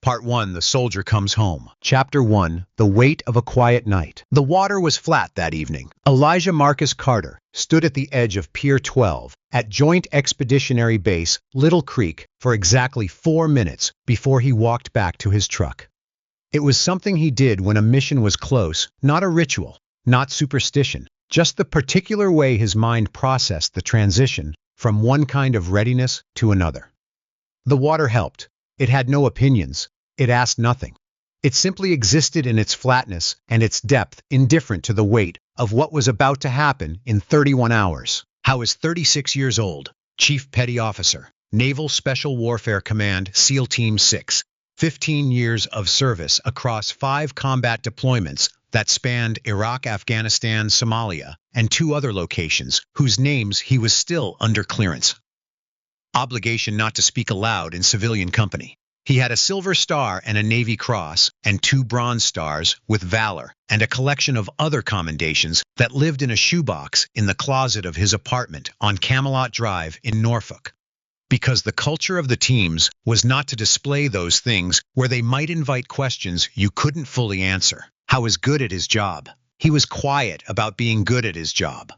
Part 1, The Soldier Comes Home. Chapter 1, The Weight of a Quiet Night. The water was flat that evening. Elijah Marcus Carter stood at the edge of Pier 12 at Joint Expeditionary Base, Little Creek, for exactly 4 minutes before he walked back to his truck. It was something he did when a mission was close, not a ritual, not superstition, just the particular way his mind processed the transition from one kind of readiness to another. The water helped. It had no opinions. It asked nothing. It simply existed in its flatness and its depth, indifferent to the weight of what was about to happen in 31 hours. Howe is 36 years old, Chief Petty Officer, Naval Special Warfare Command, SEAL Team 6, 15 years of service across 5 combat deployments that spanned Iraq, Afghanistan, Somalia, and 2 other locations whose names he was still under clearance. Obligation not to speak aloud in civilian company. He had a Silver Star and a Navy Cross, and 2 Bronze Stars with Valor, and a collection of other commendations that lived in a shoebox in the closet of his apartment on Camelot Drive in Norfolk. Because the culture of the teams was not to display those things where they might invite questions you couldn't fully answer. Howe was good at his job. He was quiet about being good at his job.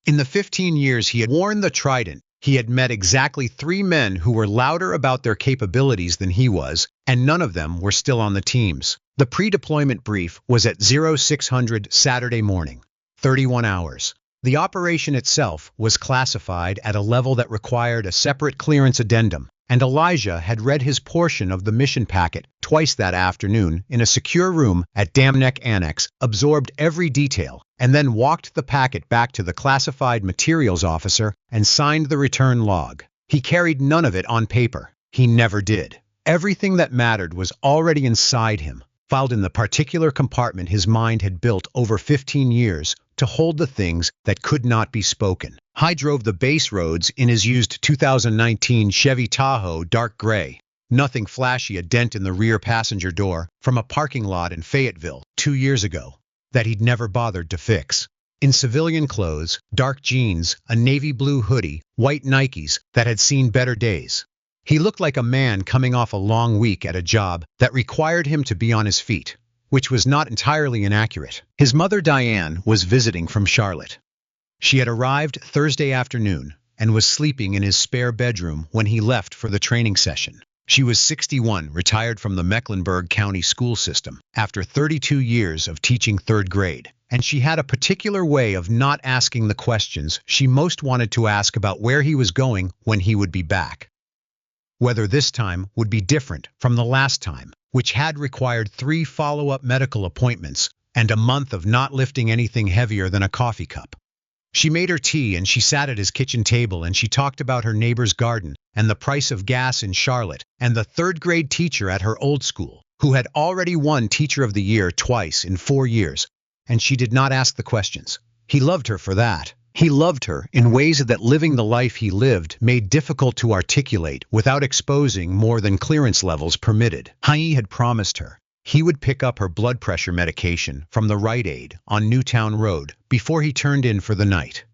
In the 15 years he had worn the Trident, he had met exactly 3 men who were louder about their capabilities than he was, and none of them were still on the teams. The pre-deployment brief was at 0600 Saturday morning, 31 hours. The operation itself was classified at a level that required a separate clearance addendum, and Elijah had read his portion of the mission packet twice that afternoon in a secure room at Dam Neck Annex, absorbed every detail, and then walked the packet back to the classified materials officer and signed the return log. He carried none of it on paper. He never did. Everything that mattered was already inside him, filed in the particular compartment his mind had built over 15 years to hold the things that could not be spoken. He drove the base roads in his used 2019 Chevy Tahoe dark gray. Nothing flashy, a dent in the rear passenger door from a parking lot in Fayetteville 2 years ago that he'd never bothered to fix. In civilian clothes, dark jeans, a navy blue hoodie, white Nikes that had seen better days. He looked like a man coming off a long week at a job that required him to be on his feet, which was not entirely inaccurate. His mother, Diane, was visiting from Charlotte. She had arrived Thursday afternoon and was sleeping in his spare bedroom when he left for the training session. She was 61, retired from the Mecklenburg County school system after 32 years of teaching 3rd grade, and she had a particular way of not asking the questions she most wanted to ask about where he was going when he would be back. Whether this time would be different from the last time, which had required 3 follow-up medical appointments and a month of not lifting anything heavier than a coffee cup. She made her tea and she sat at his kitchen table and she talked about her neighbor's garden and the price of gas in Charlotte and the 3rd grade teacher at her old school, who had already won Teacher of the Year twice in 4 years, and she did not ask the questions. He loved her for that. He loved her in ways that living the life he lived made difficult to articulate without exposing more than clearance levels permitted. He had promised her he would pick up her blood pressure medication from the Rite Aid on Newtown Road before he turned in for the night.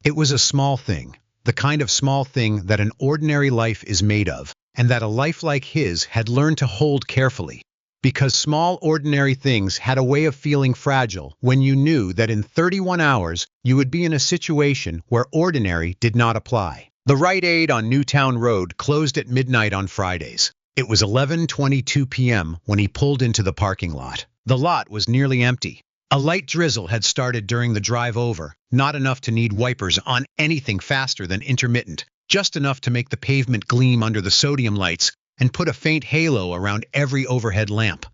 It was a small thing, the kind of small thing that an ordinary life is made of, and that a life like his had learned to hold carefully. Because small, ordinary things had a way of feeling fragile when you knew that in 31 hours you would be in a situation where ordinary did not apply. The Rite Aid on Newtown Road closed at midnight on Fridays. It was 11:22 p.m. when he pulled into the parking lot. The lot was nearly empty. A light drizzle had started during the drive over, not enough to need wipers on anything faster than intermittent, just enough to make the pavement gleam under the sodium lights and put a faint halo around every overhead lamp.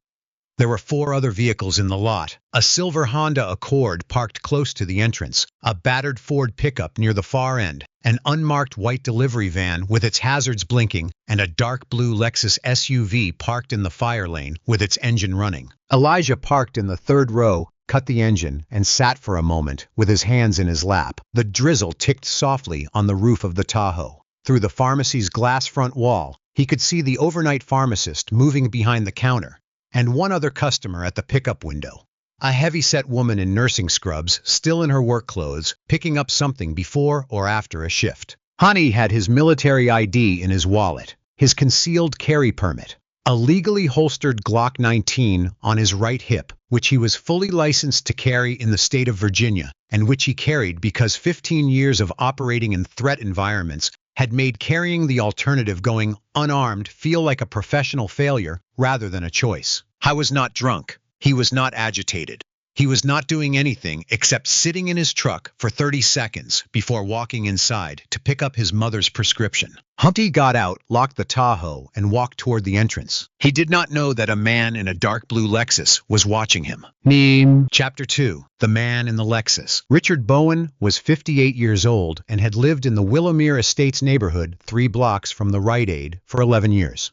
There were 4 other vehicles in the lot, a silver Honda Accord parked close to the entrance, a battered Ford pickup near the far end, an unmarked white delivery van with its hazards blinking, and a dark blue Lexus SUV parked in the fire lane with its engine running. Elijah parked in the 3rd row, cut the engine, and sat for a moment with his hands in his lap. The drizzle ticked softly on the roof of the Tahoe. Through the pharmacy's glass front wall, he could see the overnight pharmacist moving behind the counter, and one other customer at the pickup window. A heavy-set woman in nursing scrubs, still in her work clothes, picking up something before or after a shift. Hani had his military ID in his wallet, his concealed carry permit, a legally holstered Glock 19 on his right hip, which he was fully licensed to carry in the state of Virginia, and which he carried because 15 years of operating in threat environments had made carrying the alternative going unarmed feel like a professional failure rather than a choice. I was not drunk. He was not agitated. He was not doing anything except sitting in his truck for 30 seconds before walking inside to pick up his mother's prescription. Humpty got out, locked the Tahoe, and walked toward the entrance. He did not know that a man in a dark blue Lexus was watching him. Name. Chapter 2. The Man in the Lexus. Richard Bowen was 58 years old and had lived in the Willowmere Estates neighborhood 3 blocks from the Rite Aid for 11 years.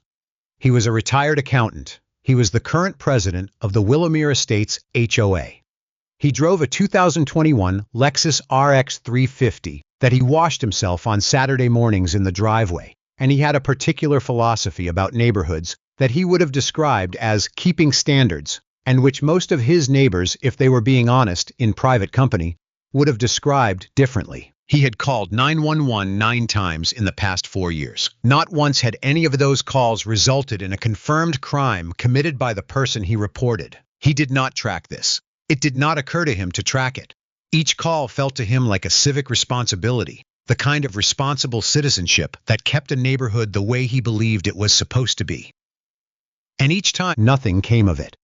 He was a retired accountant. He was the current president of the Willowmere Estates HOA. He drove a 2021 Lexus RX 350 that he washed himself on Saturday mornings in the driveway, and he had a particular philosophy about neighborhoods that he would have described as keeping standards, and which most of his neighbors, if they were being honest in private company, would have described differently. He had called 911 9 times in the past 4 years. Not once had any of those calls resulted in a confirmed crime committed by the person he reported. He did not track this. It did not occur to him to track it. Each call felt to him like a civic responsibility, the kind of responsible citizenship that kept a neighborhood the way he believed it was supposed to be. And each time, nothing came of it.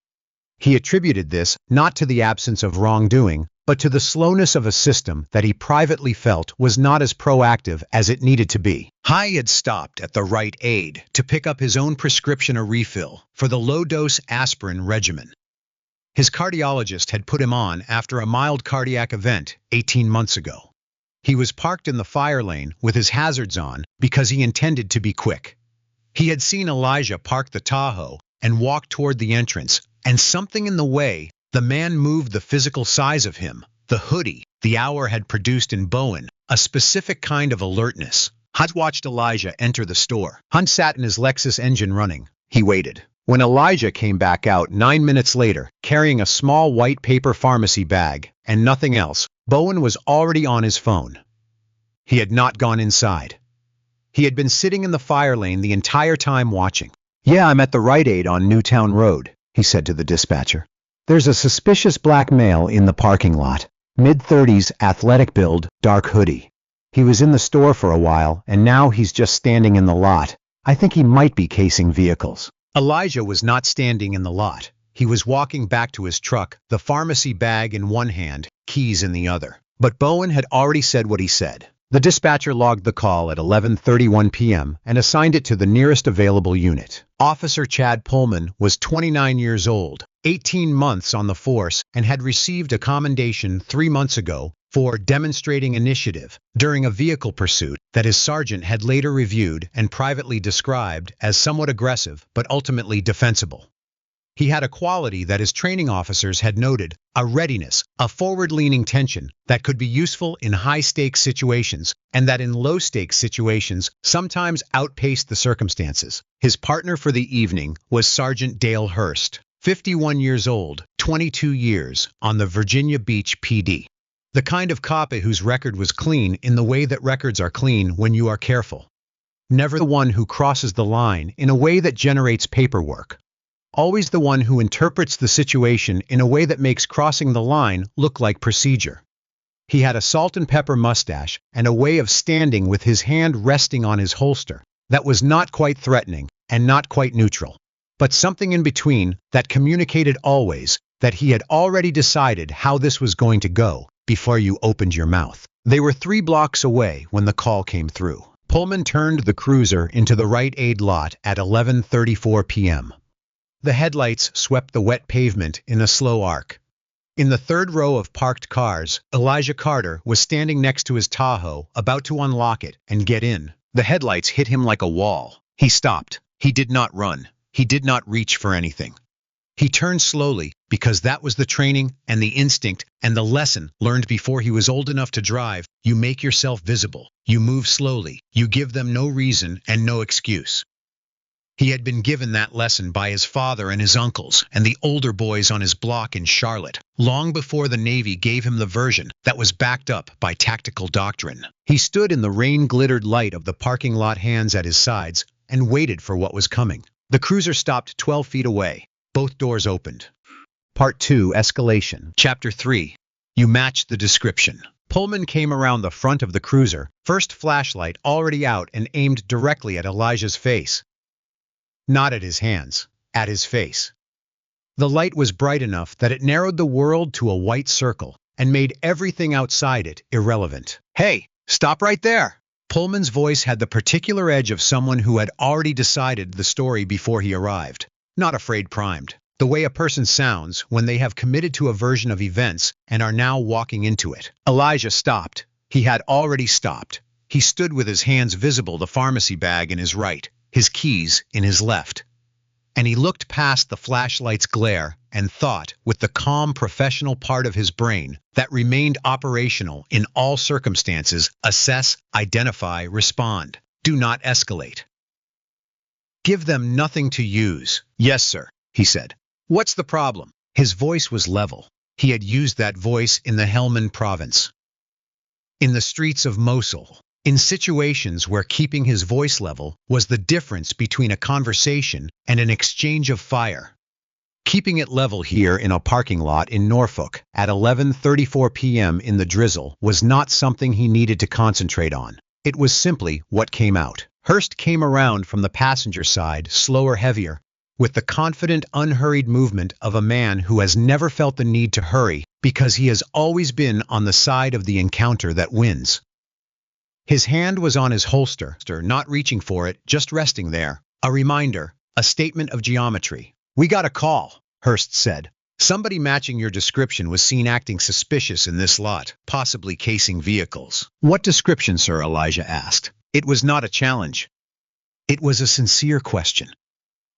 He attributed this not to the absence of wrongdoing, but to the slowness of a system that he privately felt was not as proactive as it needed to be. He had stopped at the Rite Aid to pick up his own prescription or refill for the low-dose aspirin regimen. His cardiologist had put him on after a mild cardiac event 18 months ago. He was parked in the fire lane with his hazards on because he intended to be quick. He had seen Elijah park the Tahoe and walk toward the entrance, and something in the way the man moved the physical size of him, the hoodie, the hour had produced in Bowen, a specific kind of alertness. Hunt watched Elijah enter the store. Hunt sat in his Lexus engine running. He waited. When Elijah came back out 9 minutes later, carrying a small white paper pharmacy bag and nothing else, Bowen was already on his phone. He had not gone inside. He had been sitting in the fire lane the entire time watching. "Yeah, I'm at the Rite Aid on Newtown Road," he said to the dispatcher. "There's a suspicious black male in the parking lot. Mid-30s, athletic build, dark hoodie. He was in the store for a while, and now he's just standing in the lot. I think he might be casing vehicles." Elijah was not standing in the lot. He was walking back to his truck, the pharmacy bag in one hand, keys in the other. But Bowen had already said what he said. The dispatcher logged the call at 11:31 p.m. and assigned it to the nearest available unit. Officer Chad Pullman was 29 years old, 18 months on the force, and had received a commendation 3 months ago for demonstrating initiative during a vehicle pursuit that his sergeant had later reviewed and privately described as somewhat aggressive but ultimately defensible. He had a quality that his training officers had noted, a readiness, a forward-leaning tension that could be useful in high-stakes situations and that in low-stakes situations sometimes outpaced the circumstances. His partner for the evening was Sergeant Dale Hurst, 51 years old, 22 years, on the Virginia Beach PD. The kind of cop whose record was clean in the way that records are clean when you are careful. Never the one who crosses the line in a way that generates paperwork. Always the one who interprets the situation in a way that makes crossing the line look like procedure. He had a salt and pepper mustache and a way of standing with his hand resting on his holster that was not quite threatening and not quite neutral, but something in between that communicated always that he had already decided how this was going to go before you opened your mouth. They were 3 blocks away when the call came through. Pullman turned the cruiser into the Rite Aid lot at 11:34 p.m. The headlights swept the wet pavement in a slow arc. In the third row of parked cars, Elijah Carter was standing next to his Tahoe, about to unlock it and get in. The headlights hit him like a wall. He stopped. He did not run. He did not reach for anything. He turned slowly, because that was the training and the instinct and the lesson learned before he was old enough to drive. You make yourself visible. You move slowly. You give them no reason and no excuse. He had been given that lesson by his father and his uncles and the older boys on his block in Charlotte, long before the Navy gave him the version that was backed up by tactical doctrine. He stood in the rain-glittered light of the parking lot, hands at his sides, and waited for what was coming. The cruiser stopped 12 feet away. Both doors opened. Part 2, Escalation. Chapter 3. You matched the description. Pullman came around the front of the cruiser, first flashlight already out and aimed directly at Elijah's face. Not at his hands, at his face. The light was bright enough that it narrowed the world to a white circle and made everything outside it irrelevant. "Hey, stop right there!" Pullman's voice had the particular edge of someone who had already decided the story before he arrived. Not afraid primed. The way a person sounds when they have committed to a version of events and are now walking into it. Elijah stopped. He had already stopped. He stood with his hands visible, the pharmacy bag in his right, his keys in his left. And he looked past the flashlight's glare and thought, with the calm professional part of his brain that remained operational in all circumstances: assess, identify, respond. Do not escalate. Give them nothing to use. "Yes, sir," he said. "What's the problem?" His voice was level. He had used that voice in the Helmand province, in the streets of Mosul, in situations where keeping his voice level was the difference between a conversation and an exchange of fire. Keeping it level here in a parking lot in Norfolk at 11:34 p.m. in the drizzle was not something he needed to concentrate on. It was simply what came out. Hurst came around from the passenger side, slower, heavier, with the confident, unhurried movement of a man who has never felt the need to hurry because he has always been on the side of the encounter that wins. His hand was on his holster, not reaching for it, just resting there. A reminder, a statement of geometry. "We got a call," Hurst said. "Somebody matching your description was seen acting suspicious in this lot, possibly casing vehicles." "What description, sir?" Elijah asked. It was not a challenge. It was a sincere question.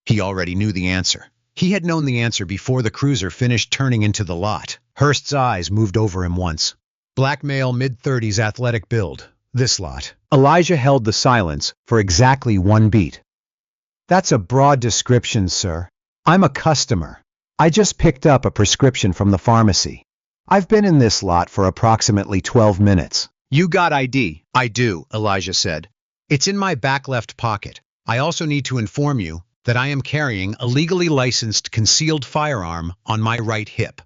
He already knew the answer. He had known the answer before the cruiser finished turning into the lot. Hurst's eyes moved over him once. Black male, mid-30s, athletic build. This lot. Elijah held the silence for exactly one beat. "That's a broad description, sir. I'm a customer. I just picked up a prescription from the pharmacy. I've been in this lot for approximately 12 minutes. "You got ID?" "I do," Elijah said. "It's in my back left pocket. I also need to inform you that I am carrying a legally licensed concealed firearm on my right hip.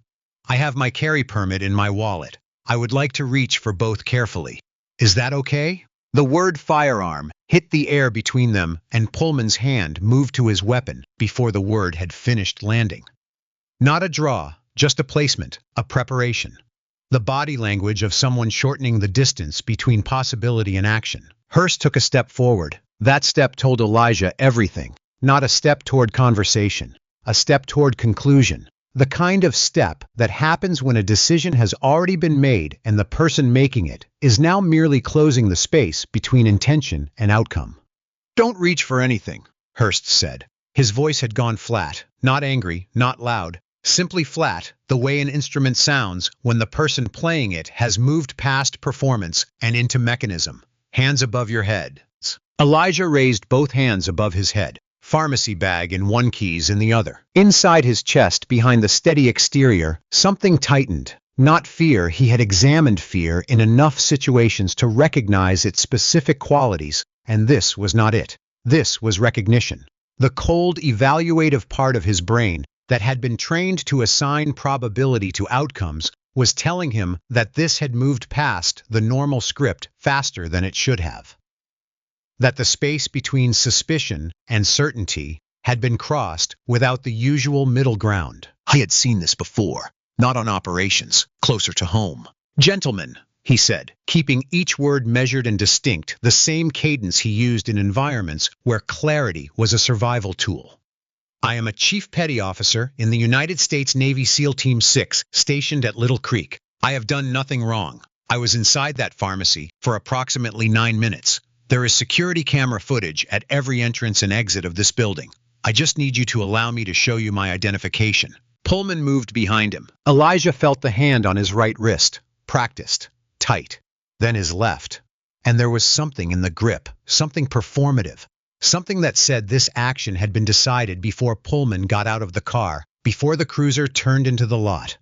I have my carry permit in my wallet. I would like to reach for both carefully. Is that okay?" The word firearm hit the air between them, and Pullman's hand moved to his weapon before the word had finished landing. Not a draw, just a placement, a preparation. The body language of someone shortening the distance between possibility and action. Hurst took a step forward. That step told Elijah everything. Not a step toward conversation, a step toward conclusion. The kind of step that happens when a decision has already been made and the person making it is now merely closing the space between intention and outcome. "Don't reach for anything," Hurst said. His voice had gone flat, not angry, not loud, simply flat, the way an instrument sounds when the person playing it has moved past performance and into mechanism. "Hands above your head." Elijah raised both hands above his head. Pharmacy bag in one, keys in the other. Inside his chest, behind the steady exterior, something tightened. Not fear. He had examined fear in enough situations to recognize its specific qualities, and this was not it. This was recognition. The cold, evaluative part of his brain that had been trained to assign probability to outcomes was telling him that this had moved past the normal script faster than it should have. That the space between suspicion and certainty had been crossed without the usual middle ground. He had seen this before, not on operations, closer to home. "Gentlemen," he said, keeping each word measured and distinct, the same cadence he used in environments where clarity was a survival tool. "I am a Chief Petty Officer in the United States Navy SEAL Team 6, stationed at Little Creek. I have done nothing wrong. I was inside that pharmacy for approximately 9 minutes. There is security camera footage at every entrance and exit of this building. I just need you to allow me to show you my identification." Pullman moved behind him. Elijah felt the hand on his right wrist, practiced, tight, then his left. And there was something in the grip, something performative, something that said this action had been decided before Pullman got out of the car, before the cruiser turned into the lot.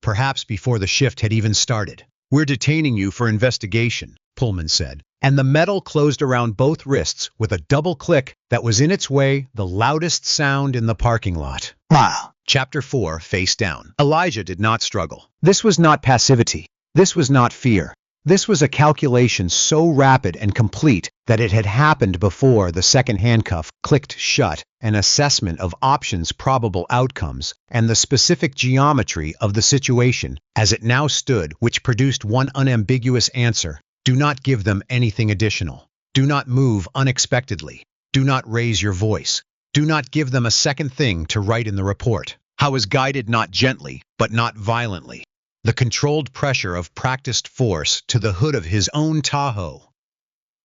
Perhaps before the shift had even started. "We're detaining you for investigation," Pullman said, and the metal closed around both wrists with a double click that was in its way the loudest sound in the parking lot. Wow. Chapter 4, Face Down. Elijah did not struggle. This was not passivity. This was not fear. This was a calculation so rapid and complete that it had happened before the second handcuff clicked shut, an assessment of options, probable outcomes, and the specific geometry of the situation as it now stood, which produced one unambiguous answer. Do not give them anything additional. Do not move unexpectedly. Do not raise your voice. Do not give them a second thing to write in the report. I was guided not gently, but not violently. The controlled pressure of practiced force to the hood of his own Tahoe.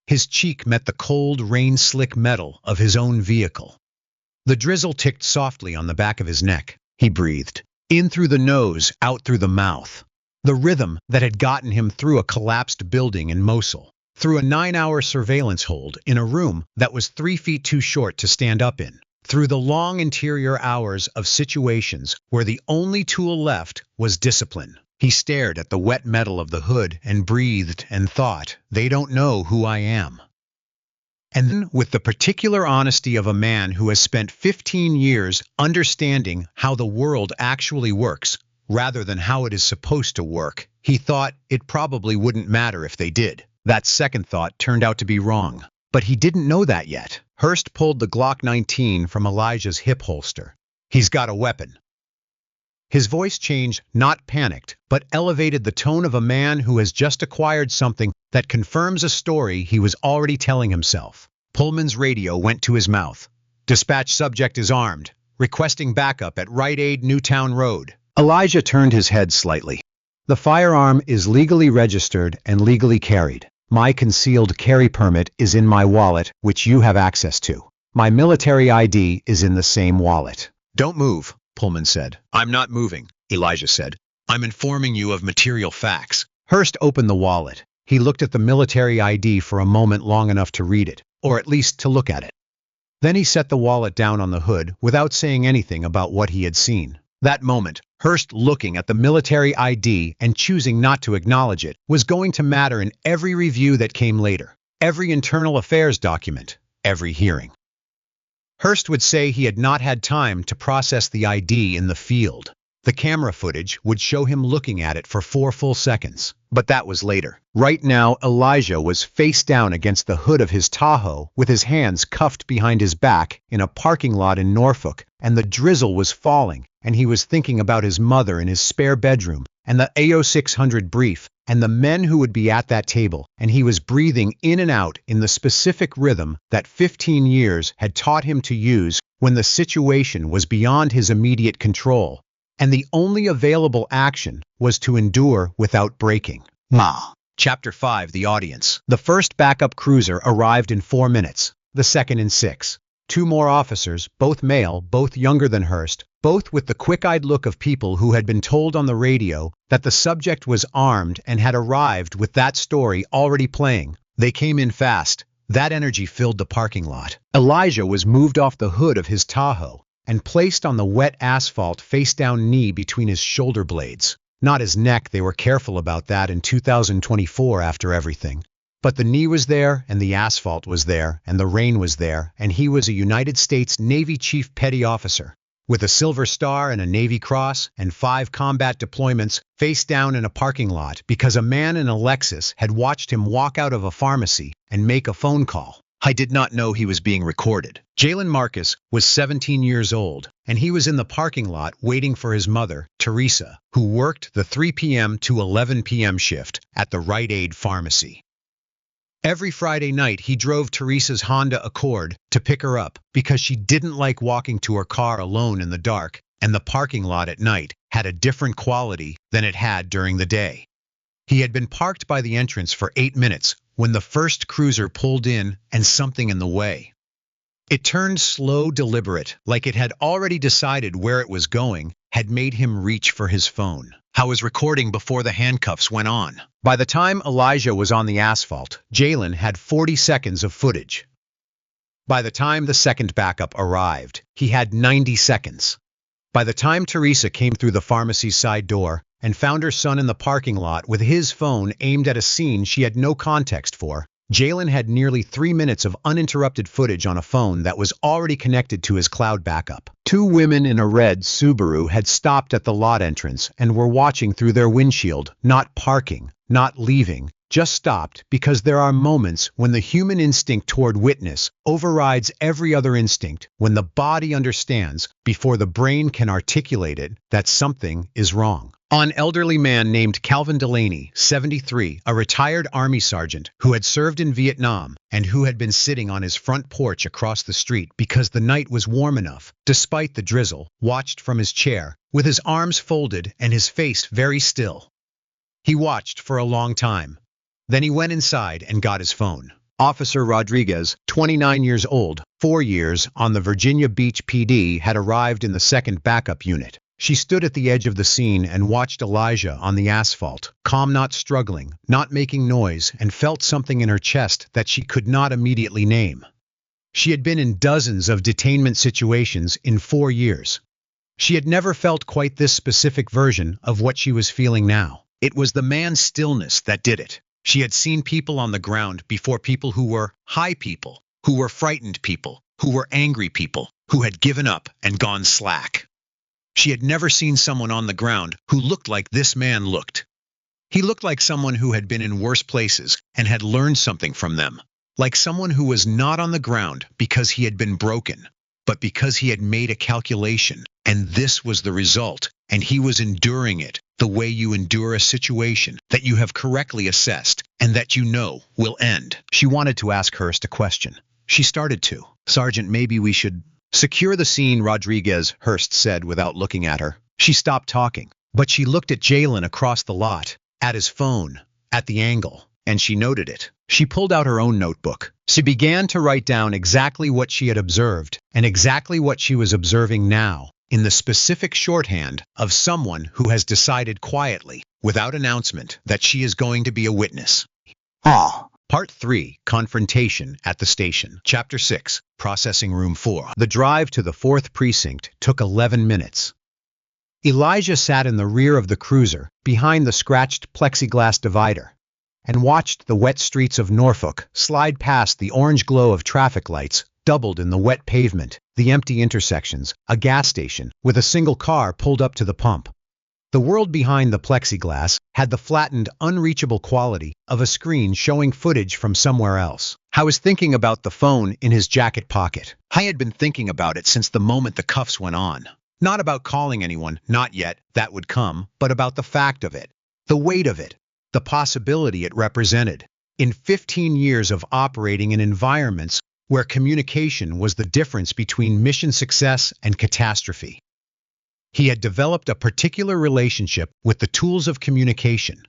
His cheek met the cold, rain-slick metal of his own vehicle. The drizzle ticked softly on the back of his neck. He breathed, in through the nose, out through the mouth. The rhythm that had gotten him through a collapsed building in Mosul, through a 9-hour surveillance hold in a room that was 3 feet too short to stand up in, through the long interior hours of situations where the only tool left was discipline. He stared at the wet metal of the hood and breathed and thought, they don't know who I am. And then, with the particular honesty of a man who has spent 15 years understanding how the world actually works, rather than how it is supposed to work, he thought it probably wouldn't matter if they did. That second thought turned out to be wrong. But he didn't know that yet. Hurst pulled the Glock 19 from Elijah's hip holster. He's got a weapon. His voice changed, not panicked, but elevated the tone of a man who has just acquired something that confirms a story he was already telling himself. Pullman's radio went to his mouth. Dispatch subject is armed, requesting backup at Rite Aid Newtown Road. Elijah turned his head slightly. The firearm is legally registered and legally carried. My concealed carry permit is in my wallet, which you have access to. My military ID is in the same wallet. Don't move, Pullman said. I'm not moving, Elijah said. I'm informing you of material facts. Hurst opened the wallet. He looked at the military ID for a moment long enough to read it, or at least to look at it. Then he set the wallet down on the hood without saying anything about what he had seen. That moment, Hurst looking at the military ID and choosing not to acknowledge it, was going to matter in every review that came later, every internal affairs document, every hearing. Hurst would say he had not had time to process the ID in the field. The camera footage would show him looking at it for 4 full seconds. But that was later. Right now, Elijah was face down against the hood of his Tahoe with his hands cuffed behind his back in a parking lot in Norfolk, and the drizzle was falling, and he was thinking about his mother in his spare bedroom, and the AO 600 brief, and the men who would be at that table, and he was breathing in and out in the specific rhythm that 15 years had taught him to use when the situation was beyond his immediate control. And the only available action was to endure without breaking. Chapter 5, The Audience. The first backup cruiser arrived in 4 minutes, the second in 6. 2 more officers, both male, both younger than Hurst, both with the quick-eyed look of people who had been told on the radio that the subject was armed and had arrived with that story already playing. They came in fast. That energy filled the parking lot. Elijah was moved off the hood of his Tahoe and placed on the wet asphalt face-down knee between his shoulder blades. Not his neck, they were careful about that in 2024 after everything. But the knee was there, and the asphalt was there, and the rain was there, and he was a United States Navy Chief Petty Officer, with a Silver Star and a Navy Cross and 5 combat deployments, face down in a parking lot because a man in a Lexus had watched him walk out of a pharmacy and make a phone call. I did not know he was being recorded. Jalen Marcus was 17 years old, and he was in the parking lot waiting for his mother, Teresa, who worked the 3 p.m. to 11 p.m. shift at the Rite Aid pharmacy. Every Friday night, he drove Teresa's Honda Accord to pick her up because she didn't like walking to her car alone in the dark, and the parking lot at night had a different quality than it had during the day. He had been parked by the entrance for 8 minutes when the first cruiser pulled in and something in the way. It turned slow, deliberate, like it had already decided where it was going, had made him reach for his phone. I was recording before the handcuffs went on. By the time Elijah was on the asphalt, Jalen had 40 seconds of footage. By the time the second backup arrived, he had 90 seconds. By the time Teresa came through the pharmacy's side door and found her son in the parking lot with his phone aimed at a scene she had no context for, Jalen had nearly 3 minutes of uninterrupted footage on a phone that was already connected to his cloud backup. 2 women in a red Subaru had stopped at the lot entrance and were watching through their windshield, not parking, not leaving, just stopped, because there are moments when the human instinct toward witness overrides every other instinct, when the body understands, before the brain can articulate it, that something is wrong. An elderly man named Calvin Delaney, 73, a retired Army sergeant who had served in Vietnam and who had been sitting on his front porch across the street because the night was warm enough, despite the drizzle, watched from his chair, with his arms folded and his face very still. He watched for a long time. Then he went inside and got his phone. Officer Rodriguez, 29 years old, 4 years on the Virginia Beach PD, had arrived in the 2nd backup unit. She stood at the edge of the scene and watched Elijah on the asphalt, calm, not struggling, not making noise, and felt something in her chest that she could not immediately name. She had been in dozens of detainment situations in 4 years. She had never felt quite this specific version of what she was feeling now. It was the man's stillness that did it. She had seen people on the ground before, people who were high people, who were frightened people, who were angry people, who had given up and gone slack. She had never seen someone on the ground who looked like this man looked. He looked like someone who had been in worse places and had learned something from them, like someone who was not on the ground because he had been broken, but because he had made a calculation, and this was the result, and he was enduring it the way you endure a situation that you have correctly assessed and that you know will end. She wanted to ask Hurst a question. She started to. "Sergeant, maybe we should secure the scene," Rodriguez, Hurst said without looking at her. She stopped talking, but she looked at Jalen across the lot, at his phone, at the angle, and she noted it. She pulled out her own notebook. She began to write down exactly what she had observed and exactly what she was observing now, in the specific shorthand of someone who has decided quietly, without announcement, that she is going to be a witness. Part 3, Confrontation at the Station. Chapter 6, Processing Room 4. The drive to the 4th precinct took 11 minutes. Elijah sat in the rear of the cruiser, behind the scratched plexiglass divider, and watched the wet streets of Norfolk slide past the orange glow of traffic lights, doubled in the wet pavement, the empty intersections, a gas station, with a single car pulled up to the pump. The world behind the plexiglass had the flattened, unreachable quality of a screen showing footage from somewhere else. I was thinking about the phone in his jacket pocket. I had been thinking about it since the moment the cuffs went on. Not about calling anyone, not yet, that would come, but about the fact of it, the weight of it, the possibility it represented. In 15 years of operating in environments where communication was the difference between mission success and catastrophe, he had developed a particular relationship with the tools of communication.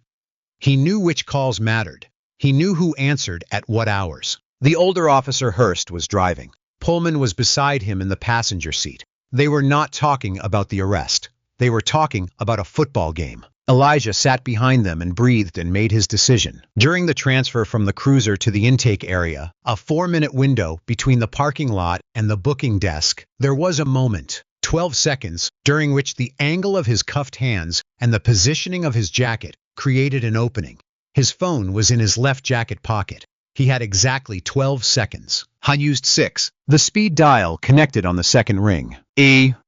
He knew which calls mattered. He knew who answered at what hours. The older officer, Hurst, was driving. Pullman was beside him in the passenger seat. They were not talking about the arrest. They were talking about a football game. Elijah sat behind them and breathed and made his decision. During the transfer from the cruiser to the intake area, a 4-minute window between the parking lot and the booking desk, there was a moment, 12 seconds, during which the angle of his cuffed hands and the positioning of his jacket created an opening. His phone was in his left jacket pocket. He had exactly 12 seconds. I used 6. The speed dial connected on the second ring.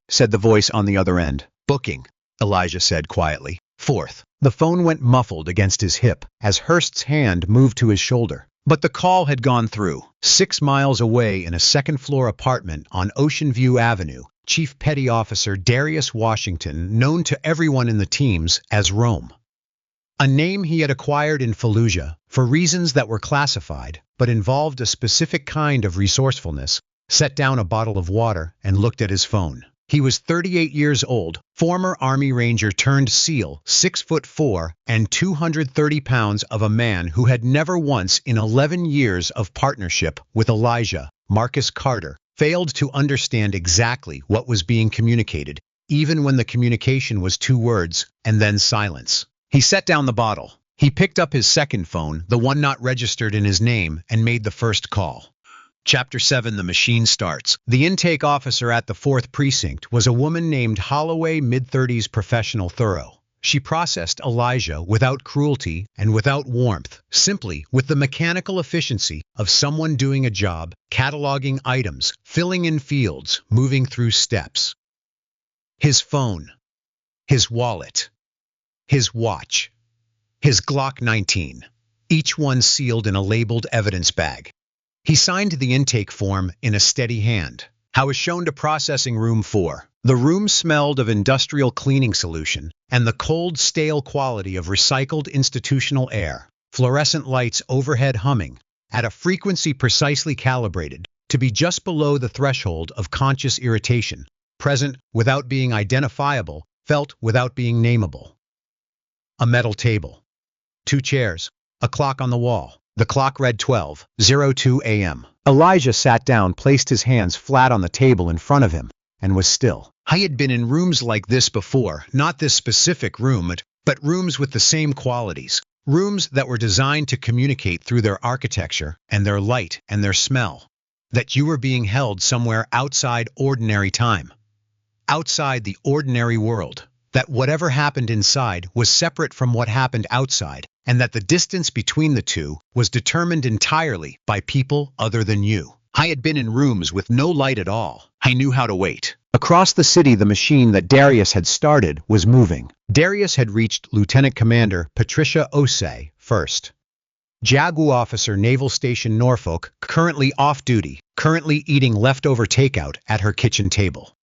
Said the voice on the other end. "Booking," Elijah said quietly. 4th. The phone went muffled against his hip as Hurst's hand moved to his shoulder. But the call had gone through. 6 miles away in a second-floor apartment on Ocean View Avenue, Chief Petty Officer Darius Washington, known to everyone in the teams as Rome. A name he had acquired in Fallujah for reasons that were classified but involved a specific kind of resourcefulness, set down a bottle of water and looked at his phone. He was 38 years old, former Army Ranger turned SEAL, 6'4" and 230 pounds, of a man who had never once in 11 years of partnership with Elijah, Marcus Carter, failed to understand exactly what was being communicated, even when the communication was 2 words and then silence. He set down the bottle. He picked up his second phone, the one not registered in his name, and made the first call. Chapter 7 The Machine Starts. The intake officer at the 4th Precinct was a woman named Holloway, mid-30s professional thorough. She processed Elijah without cruelty and without warmth, simply with the mechanical efficiency of someone doing a job, cataloging items, filling in fields, moving through steps. His phone, his wallet, his watch, his Glock 19, each one sealed in a labeled evidence bag. He signed the intake form in a steady hand. I was shown to processing room 4. The room smelled of industrial cleaning solution and the cold, stale quality of recycled institutional air. Fluorescent lights overhead humming at a frequency precisely calibrated to be just below the threshold of conscious irritation, present without being identifiable, felt without being nameable. A metal table, 2 chairs, a clock on the wall. The clock read 12:02 a.m. Elijah sat down, placed his hands flat on the table in front of him, and was still. I had been in rooms like this before, not this specific room, but rooms with the same qualities. Rooms that were designed to communicate through their architecture and their light and their smell. That you were being held somewhere outside ordinary time. Outside the ordinary world. That whatever happened inside was separate from what happened outside, and that the distance between the two was determined entirely by people other than you. I had been in rooms with no light at all. I knew how to wait. Across the city, the machine that Darius had started was moving. Darius had reached Lieutenant Commander Patricia Osei first. JAGU officer, Naval Station Norfolk, currently off duty, currently eating leftover takeout at her kitchen table.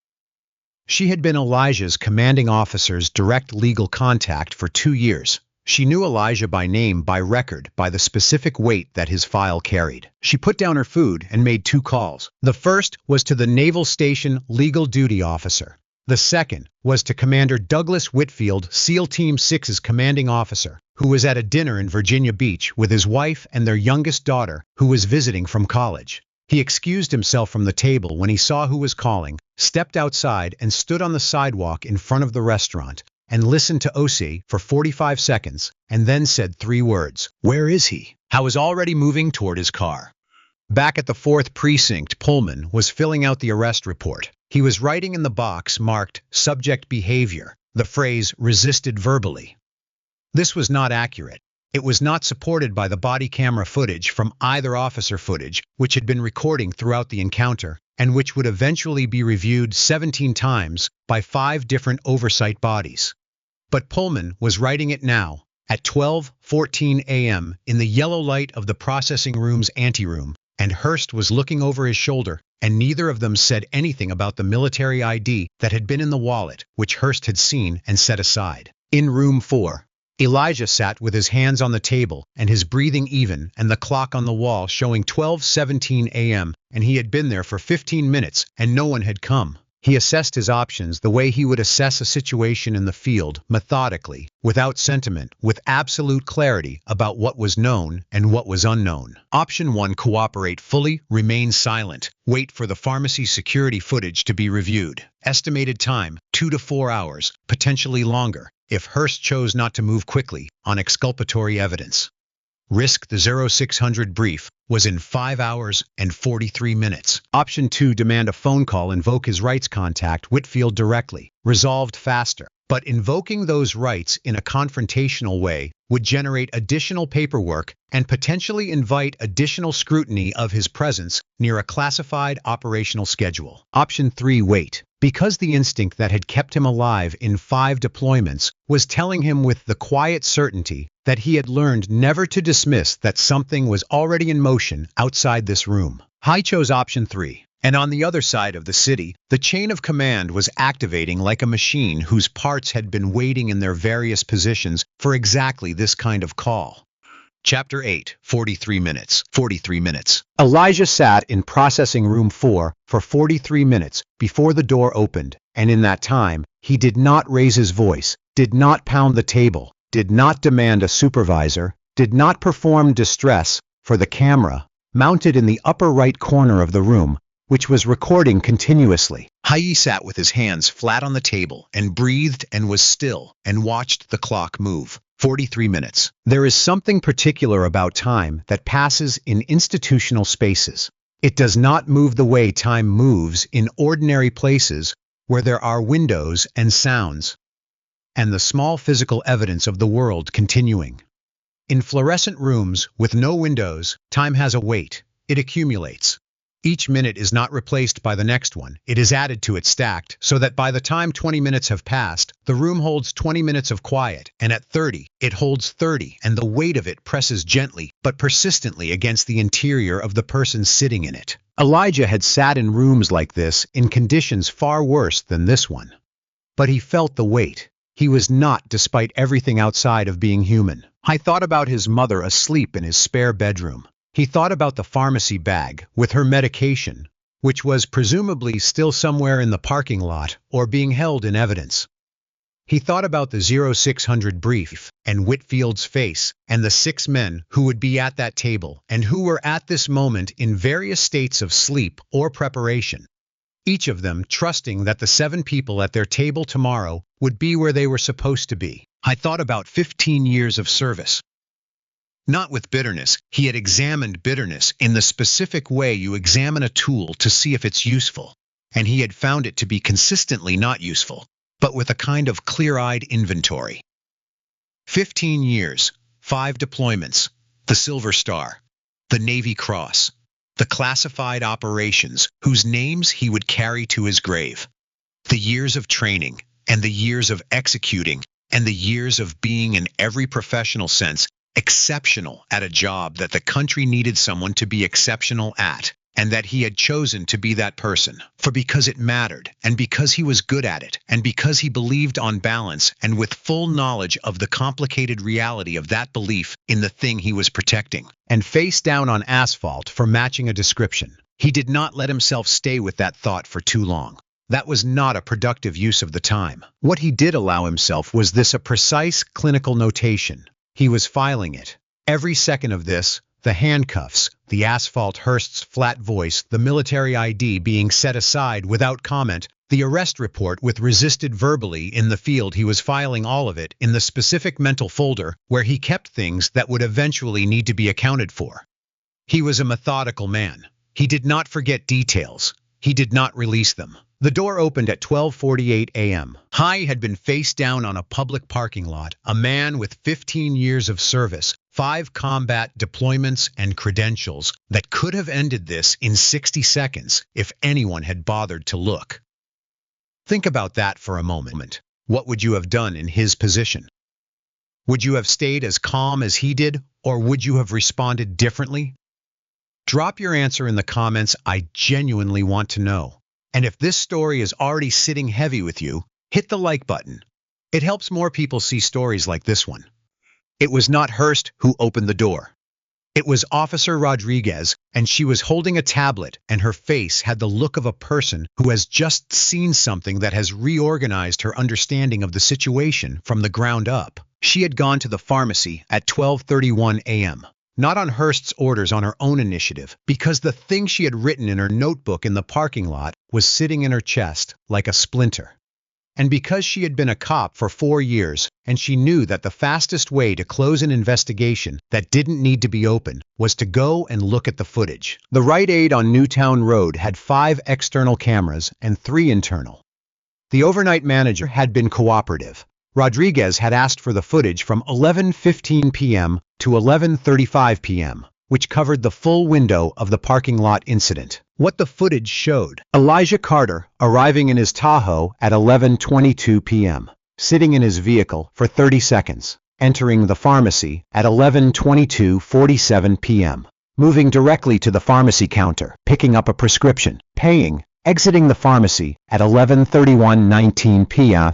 She had been Elijah's commanding officer's direct legal contact for 2 years. She knew Elijah by name, by record, by the specific weight that his file carried. She put down her food and made 2 calls. The first was to the Naval Station legal duty officer. The second was to Commander Douglas Whitfield, SEAL Team 6's commanding officer, who was at a dinner in Virginia Beach with his wife and their youngest daughter, who was visiting from college. He excused himself from the table when he saw who was calling, stepped outside and stood on the sidewalk in front of the restaurant, and listened to Osei for 45 seconds, and then said 3 words. "Where is he?" I was already moving toward his car. Back at the 4th Precinct, Pullman was filling out the arrest report. He was writing in the box marked "Subject Behavior," the phrase "resisted verbally." This was not accurate. It was not supported by the body camera footage from either officer footage, which had been recording throughout the encounter, and which would eventually be reviewed 17 times by 5 different oversight bodies. But Pullman was writing it now, at 12:14 a.m. in the yellow light of the processing room's anteroom, and Hurst was looking over his shoulder, and neither of them said anything about the military ID that had been in the wallet, which Hurst had seen and set aside. In room 4, Elijah sat with his hands on the table and his breathing even and the clock on the wall showing 12:17 a.m., and he had been there for 15 minutes and no one had come. He assessed his options the way he would assess a situation in the field, methodically, without sentiment, with absolute clarity about what was known and what was unknown. Option 1, cooperate fully, remain silent, wait for the pharmacy security footage to be reviewed. Estimated time, 2 to 4 hours, potentially longer, if Hurst chose not to move quickly on exculpatory evidence. Risk the 0600 brief was in 5 hours and 43 minutes. Option 2, demand a phone call, invoke his rights, contact Whitfield directly, resolved faster. But invoking those rights in a confrontational way would generate additional paperwork and potentially invite additional scrutiny of his presence near a classified operational schedule. Option 3, wait. Because the instinct that had kept him alive in 5 deployments was telling him with the quiet certainty that he had learned never to dismiss that something was already in motion outside this room. I chose option 3. And on the other side of the city, the chain of command was activating like a machine whose parts had been waiting in their various positions for exactly this kind of call. Chapter 8, 43 minutes. 43 minutes. Elijah sat in processing room 4 for 43 minutes before the door opened, and in that time, he did not raise his voice, did not pound the table, did not demand a supervisor, did not perform distress for the camera, mounted in the upper right corner of the room, which was recording continuously. He sat with his hands flat on the table and breathed and was still and watched the clock move. 43 minutes. There is something particular about time that passes in institutional spaces. It does not move the way time moves in ordinary places where there are windows and sounds, and the small physical evidence of the world continuing. In fluorescent rooms with no windows, time has a weight. It accumulates. Each minute is not replaced by the next one. It is added to it stacked, so that by the time 20 minutes have passed, the room holds 20 minutes of quiet, and at 30, it holds 30, and the weight of it presses gently but persistently against the interior of the person sitting in it. Elijah had sat in rooms like this in conditions far worse than this one. But he felt the weight. He was not, despite everything outside of being human. I thought about his mother asleep in his spare bedroom. He thought about the pharmacy bag with her medication, which was presumably still somewhere in the parking lot or being held in evidence. He thought about the 0600 brief and Whitfield's face and the 6 men who would be at that table and who were at this moment in various states of sleep or preparation, each of them trusting that the 7 people at their table tomorrow would be where they were supposed to be. I thought about 15 years of service. Not with bitterness. He had examined bitterness in the specific way you examine a tool to see if it's useful, and he had found it to be consistently not useful, but with a kind of clear-eyed inventory. 15 years, 5 deployments, the Silver Star, the Navy Cross, the classified operations whose names he would carry to his grave, the years of training, and the years of executing, and the years of being in every professional sense exceptional at a job that the country needed someone to be exceptional at, and that he had chosen to be that person, for because it mattered, and because he was good at it, and because he believed on balance and with full knowledge of the complicated reality of that belief in the thing he was protecting, and face down on asphalt for matching a description. He did not let himself stay with that thought for too long. That was not a productive use of the time. What he did allow himself was a precise clinical notation. He was filing it. Every second of this, the handcuffs, the asphalt Hurst's flat voice, the military ID being set aside without comment, the arrest report with resisted verbally in the field, he was filing all of it in the specific mental folder where he kept things that would eventually need to be accounted for. He was a methodical man. He did not forget details. He did not release them. The door opened at 12:48 a.m. He had been face down on a public parking lot, a man with 15 years of service, 5 combat deployments and credentials that could have ended this in 60 seconds if anyone had bothered to look. Think about that for a moment. What would you have done in his position? Would you have stayed as calm as he did, or would you have responded differently? Drop your answer in the comments. I genuinely want to know. And if this story is already sitting heavy with you, hit the like button. It helps more people see stories like this one. It was not Hurst who opened the door. It was Officer Rodriguez, and she was holding a tablet, and her face had the look of a person who has just seen something that has reorganized her understanding of the situation from the ground up. She had gone to the pharmacy at 12:31 a.m. Not on Hurst's orders, on her own initiative, because the thing she had written in her notebook in the parking lot was sitting in her chest like a splinter. And because she had been a cop for 4 years, and she knew that the fastest way to close an investigation that didn't need to be open was to go and look at the footage. The Rite Aid on Newtown Road had 5 external cameras and 3 internal. The overnight manager had been cooperative. Rodriguez had asked for the footage from 11:15 p.m. to 11:35 p.m., which covered the full window of the parking lot incident. What the footage showed: Elijah Carter arriving in his Tahoe at 11:22 p.m., sitting in his vehicle for 30 seconds, entering the pharmacy at 11:22:47 p.m., moving directly to the pharmacy counter, picking up a prescription, paying, exiting the pharmacy at 11:31:19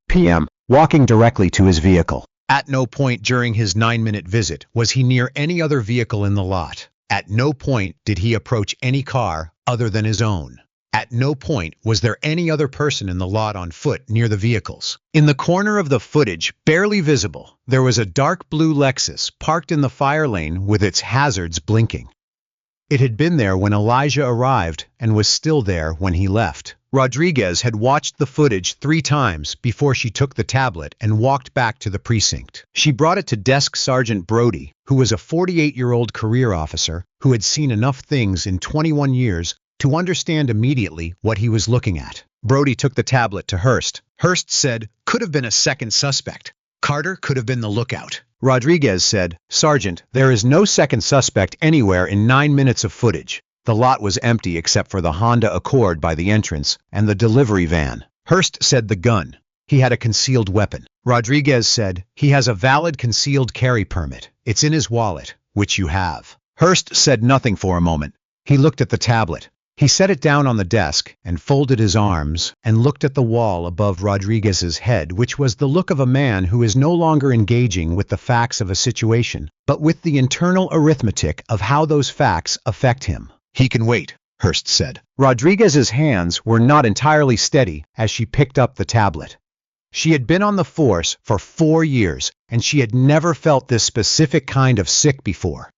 p.m., walking directly to his vehicle. At no point during his 9-minute visit was he near any other vehicle in the lot. At no point did he approach any car other than his own. At no point was there any other person in the lot on foot near the vehicles. In the corner of the footage, barely visible, there was a dark blue Lexus parked in the fire lane with its hazards blinking. It had been there when Elijah arrived and was still there when he left. Rodriguez had watched the footage 3 times before she took the tablet and walked back to the precinct. She brought it to Desk Sergeant Brody, who was a 48-year-old career officer who had seen enough things in 21 years to understand immediately what he was looking at. Brody took the tablet to Hurst. Hurst said, "Could have been a second suspect. Carter could have been the lookout." Rodriguez said, "Sergeant, there is no second suspect anywhere in 9 minutes of footage. The lot was empty except for the Honda Accord by the entrance and the delivery van." Hurst said the gun. He had a concealed weapon. Rodriguez said, "He has a valid concealed carry permit. It's in his wallet, which you have." Hurst said nothing for a moment. He looked at the tablet. He set it down on the desk and folded his arms and looked at the wall above Rodriguez's head, which was the look of a man who is no longer engaging with the facts of a situation, but with the internal arithmetic of how those facts affect him. "He can wait," Hurst said. Rodriguez's hands were not entirely steady as she picked up the tablet. She had been on the force for 4 years, and she had never felt this specific kind of sick before.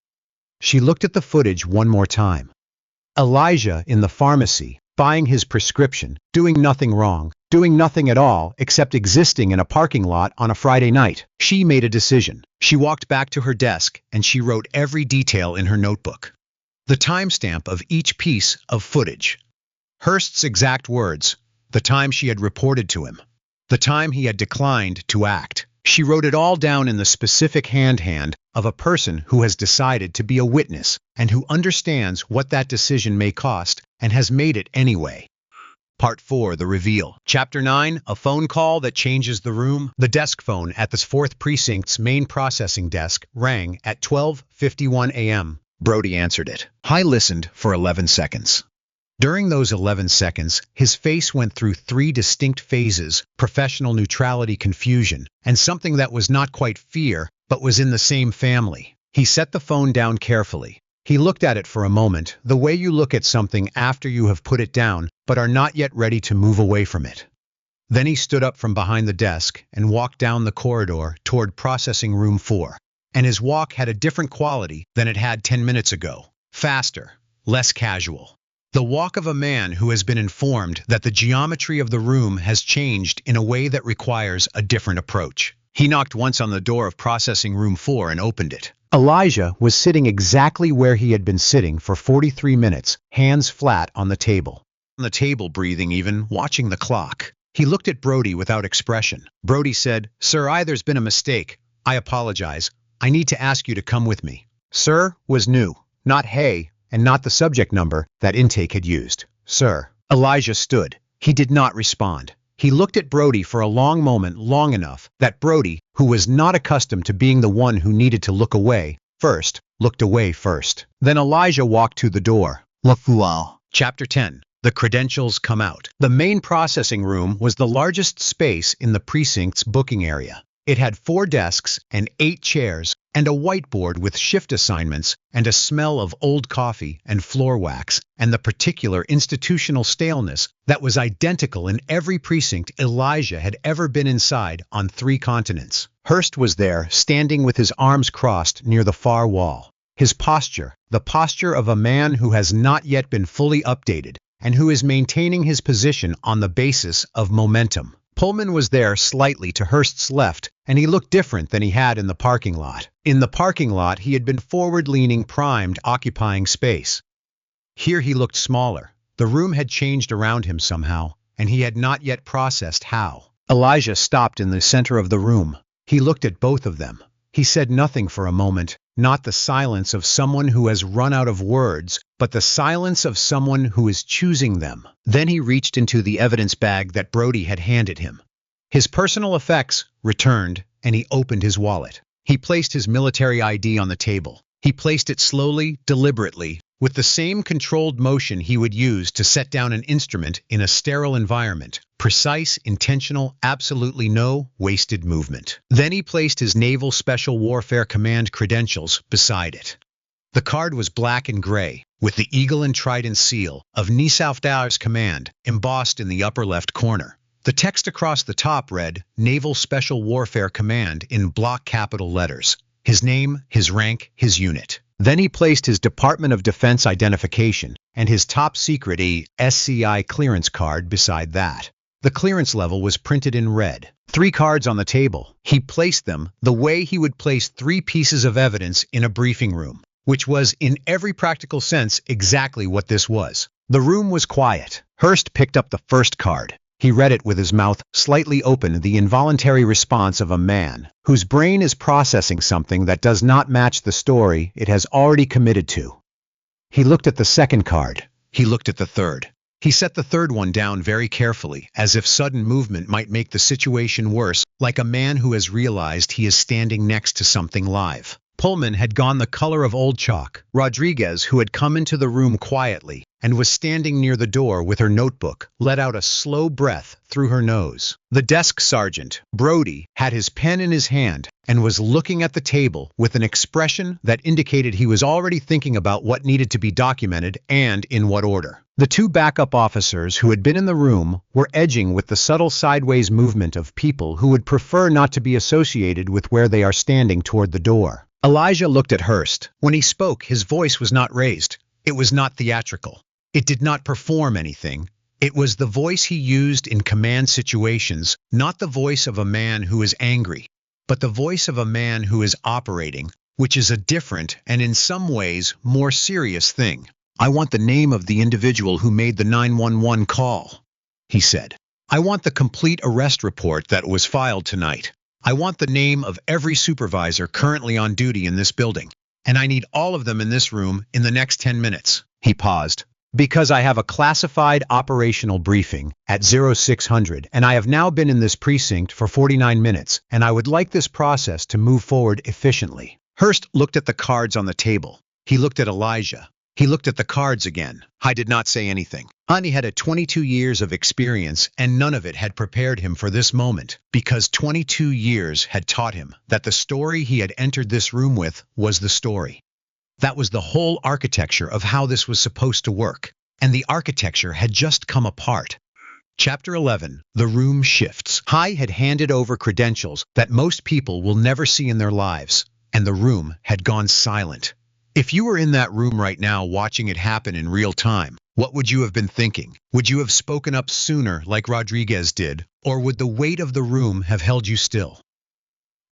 She looked at the footage one more time. Elijah in the pharmacy, buying his prescription, doing nothing wrong, doing nothing at all except existing in a parking lot on a Friday night. She made a decision. She walked back to her desk and she wrote every detail in her notebook. The timestamp of each piece of footage. Hurst's exact words, the time she had reported to him, the time he had declined to act. She wrote it all down in the specific hand of a person who has decided to be a witness and who understands what that decision may cost and has made it anyway. Part 4, The Reveal. Chapter 9, A Phone Call That Changes the Room. The desk phone at the 4th Precinct's main processing desk rang at 12:51 a.m. Brody answered it. He listened for 11 seconds. During those 11 seconds, his face went through 3 distinct phases: professional neutrality, confusion, and something that was not quite fear, but was in the same family. He set the phone down carefully. He looked at it for a moment, the way you look at something after you have put it down, but are not yet ready to move away from it. Then he stood up from behind the desk and walked down the corridor toward processing room 4. And his walk had a different quality than it had 10 minutes ago. Faster, less casual. The walk of a man who has been informed that the geometry of the room has changed in a way that requires a different approach. He knocked once on the door of processing room 4 and opened it. Elijah was sitting exactly where he had been sitting for 43 minutes, hands flat on the table. On the table, breathing even, watching the clock. He looked at Brody without expression. Brody said, "Sir, there's been a mistake. I apologize. I need to ask you to come with me." "Sir" was new, not "hey," and not the subject number that intake had used. "Sir." Elijah stood. He did not respond. He looked at Brody for a long moment, long enough that Brody, who was not accustomed to being the one who needed to look away first, looked away first. Then Elijah walked to the door. Chapter 10. The credentials come out. The main processing room was the largest space in the precinct's booking area. It had 4 desks and 8 chairs and a whiteboard with shift assignments and a smell of old coffee and floor wax and the particular institutional staleness that was identical in every precinct Elijah had ever been inside on 3 continents. Hurst was there, standing with his arms crossed near the far wall. His posture, the posture of a man who has not yet been fully updated and who is maintaining his position on the basis of momentum. Pullman was there slightly to Hurst's left, and he looked different than he had in the parking lot. In the parking lot, he had been forward-leaning, primed, occupying space. Here he looked smaller. The room had changed around him somehow, and he had not yet processed how. Elijah stopped in the center of the room. He looked at both of them. He said nothing for a moment, not the silence of someone who has run out of words, but the silence of someone who is choosing them. Then he reached into the evidence bag that Brody had handed him. His personal effects returned, and he opened his wallet. He placed his military ID on the table. He placed it slowly, deliberately, with the same controlled motion he would use to set down an instrument in a sterile environment. Precise, intentional, absolutely no wasted movement. Then he placed his Naval Special Warfare Command credentials beside it. The card was black and gray, with the eagle and trident seal of Nisaufdar's command embossed in the upper left corner. The text across the top read, Naval Special Warfare Command in block capital letters. His name, his rank, his unit. Then he placed his Department of Defense identification and his top-secret SCI clearance card beside that. The clearance level was printed in red. 3 cards on the table. He placed them the way he would place 3 pieces of evidence in a briefing room, which was, in every practical sense, exactly what this was. The room was quiet. Hurst picked up the first card. He read it with his mouth slightly open, the involuntary response of a man whose brain is processing something that does not match the story it has already committed to. He looked at the second card. He looked at the third. He set the third one down very carefully, as if sudden movement might make the situation worse, like a man who has realized he is standing next to something live. Pullman had gone the color of old chalk. Rodriguez, who had come into the room quietly and was standing near the door with her notebook, let out a slow breath through her nose. The desk sergeant, Brody, had his pen in his hand and was looking at the table with an expression that indicated he was already thinking about what needed to be documented and in what order. The 2 backup officers who had been in the room were edging with the subtle sideways movement of people who would prefer not to be associated with where they are standing toward the door. Elijah looked at Hurst. When he spoke, his voice was not raised. It was not theatrical. It did not perform anything. It was the voice he used in command situations, not the voice of a man who is angry, but the voice of a man who is operating, which is a different and in some ways more serious thing. "I want the name of the individual who made the 911 call," he said. "I want the complete arrest report that was filed tonight. I want the name of every supervisor currently on duty in this building, and I need all of them in this room in the next 10 minutes. He paused. "Because I have a classified operational briefing at 0600, and I have now been in this precinct for 49 minutes, and I would like this process to move forward efficiently." Hurst looked at the cards on the table. He looked at Elijah. He looked at the cards again. I did not say anything. He had 22 years of experience, and none of it had prepared him for this moment, because 22 years had taught him that the story he had entered this room with was the story. That was the whole architecture of how this was supposed to work, and the architecture had just come apart. Chapter 11. The Room Shifts. High had handed over credentials that most people will never see in their lives, and the room had gone silent. If you were in that room right now watching it happen in real time, what would you have been thinking? Would you have spoken up sooner like Rodriguez did, or would the weight of the room have held you still?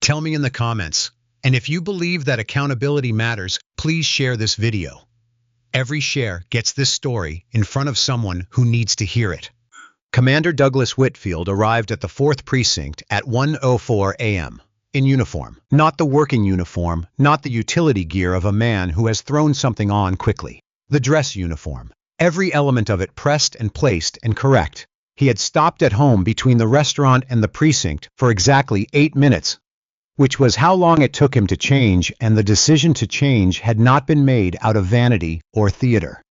Tell me in the comments, and if you believe that accountability matters, please share this video. Every share gets this story in front of someone who needs to hear it. Commander Douglas Whitfield arrived at the 4th Precinct at 1:04 a.m. in uniform. Not the working uniform, not the utility gear of a man who has thrown something on quickly. The dress uniform. Every element of it pressed and placed and correct. He had stopped at home between the restaurant and the precinct for exactly 8 minutes, which was how long it took him to change, and the decision to change had not been made out of vanity or theater.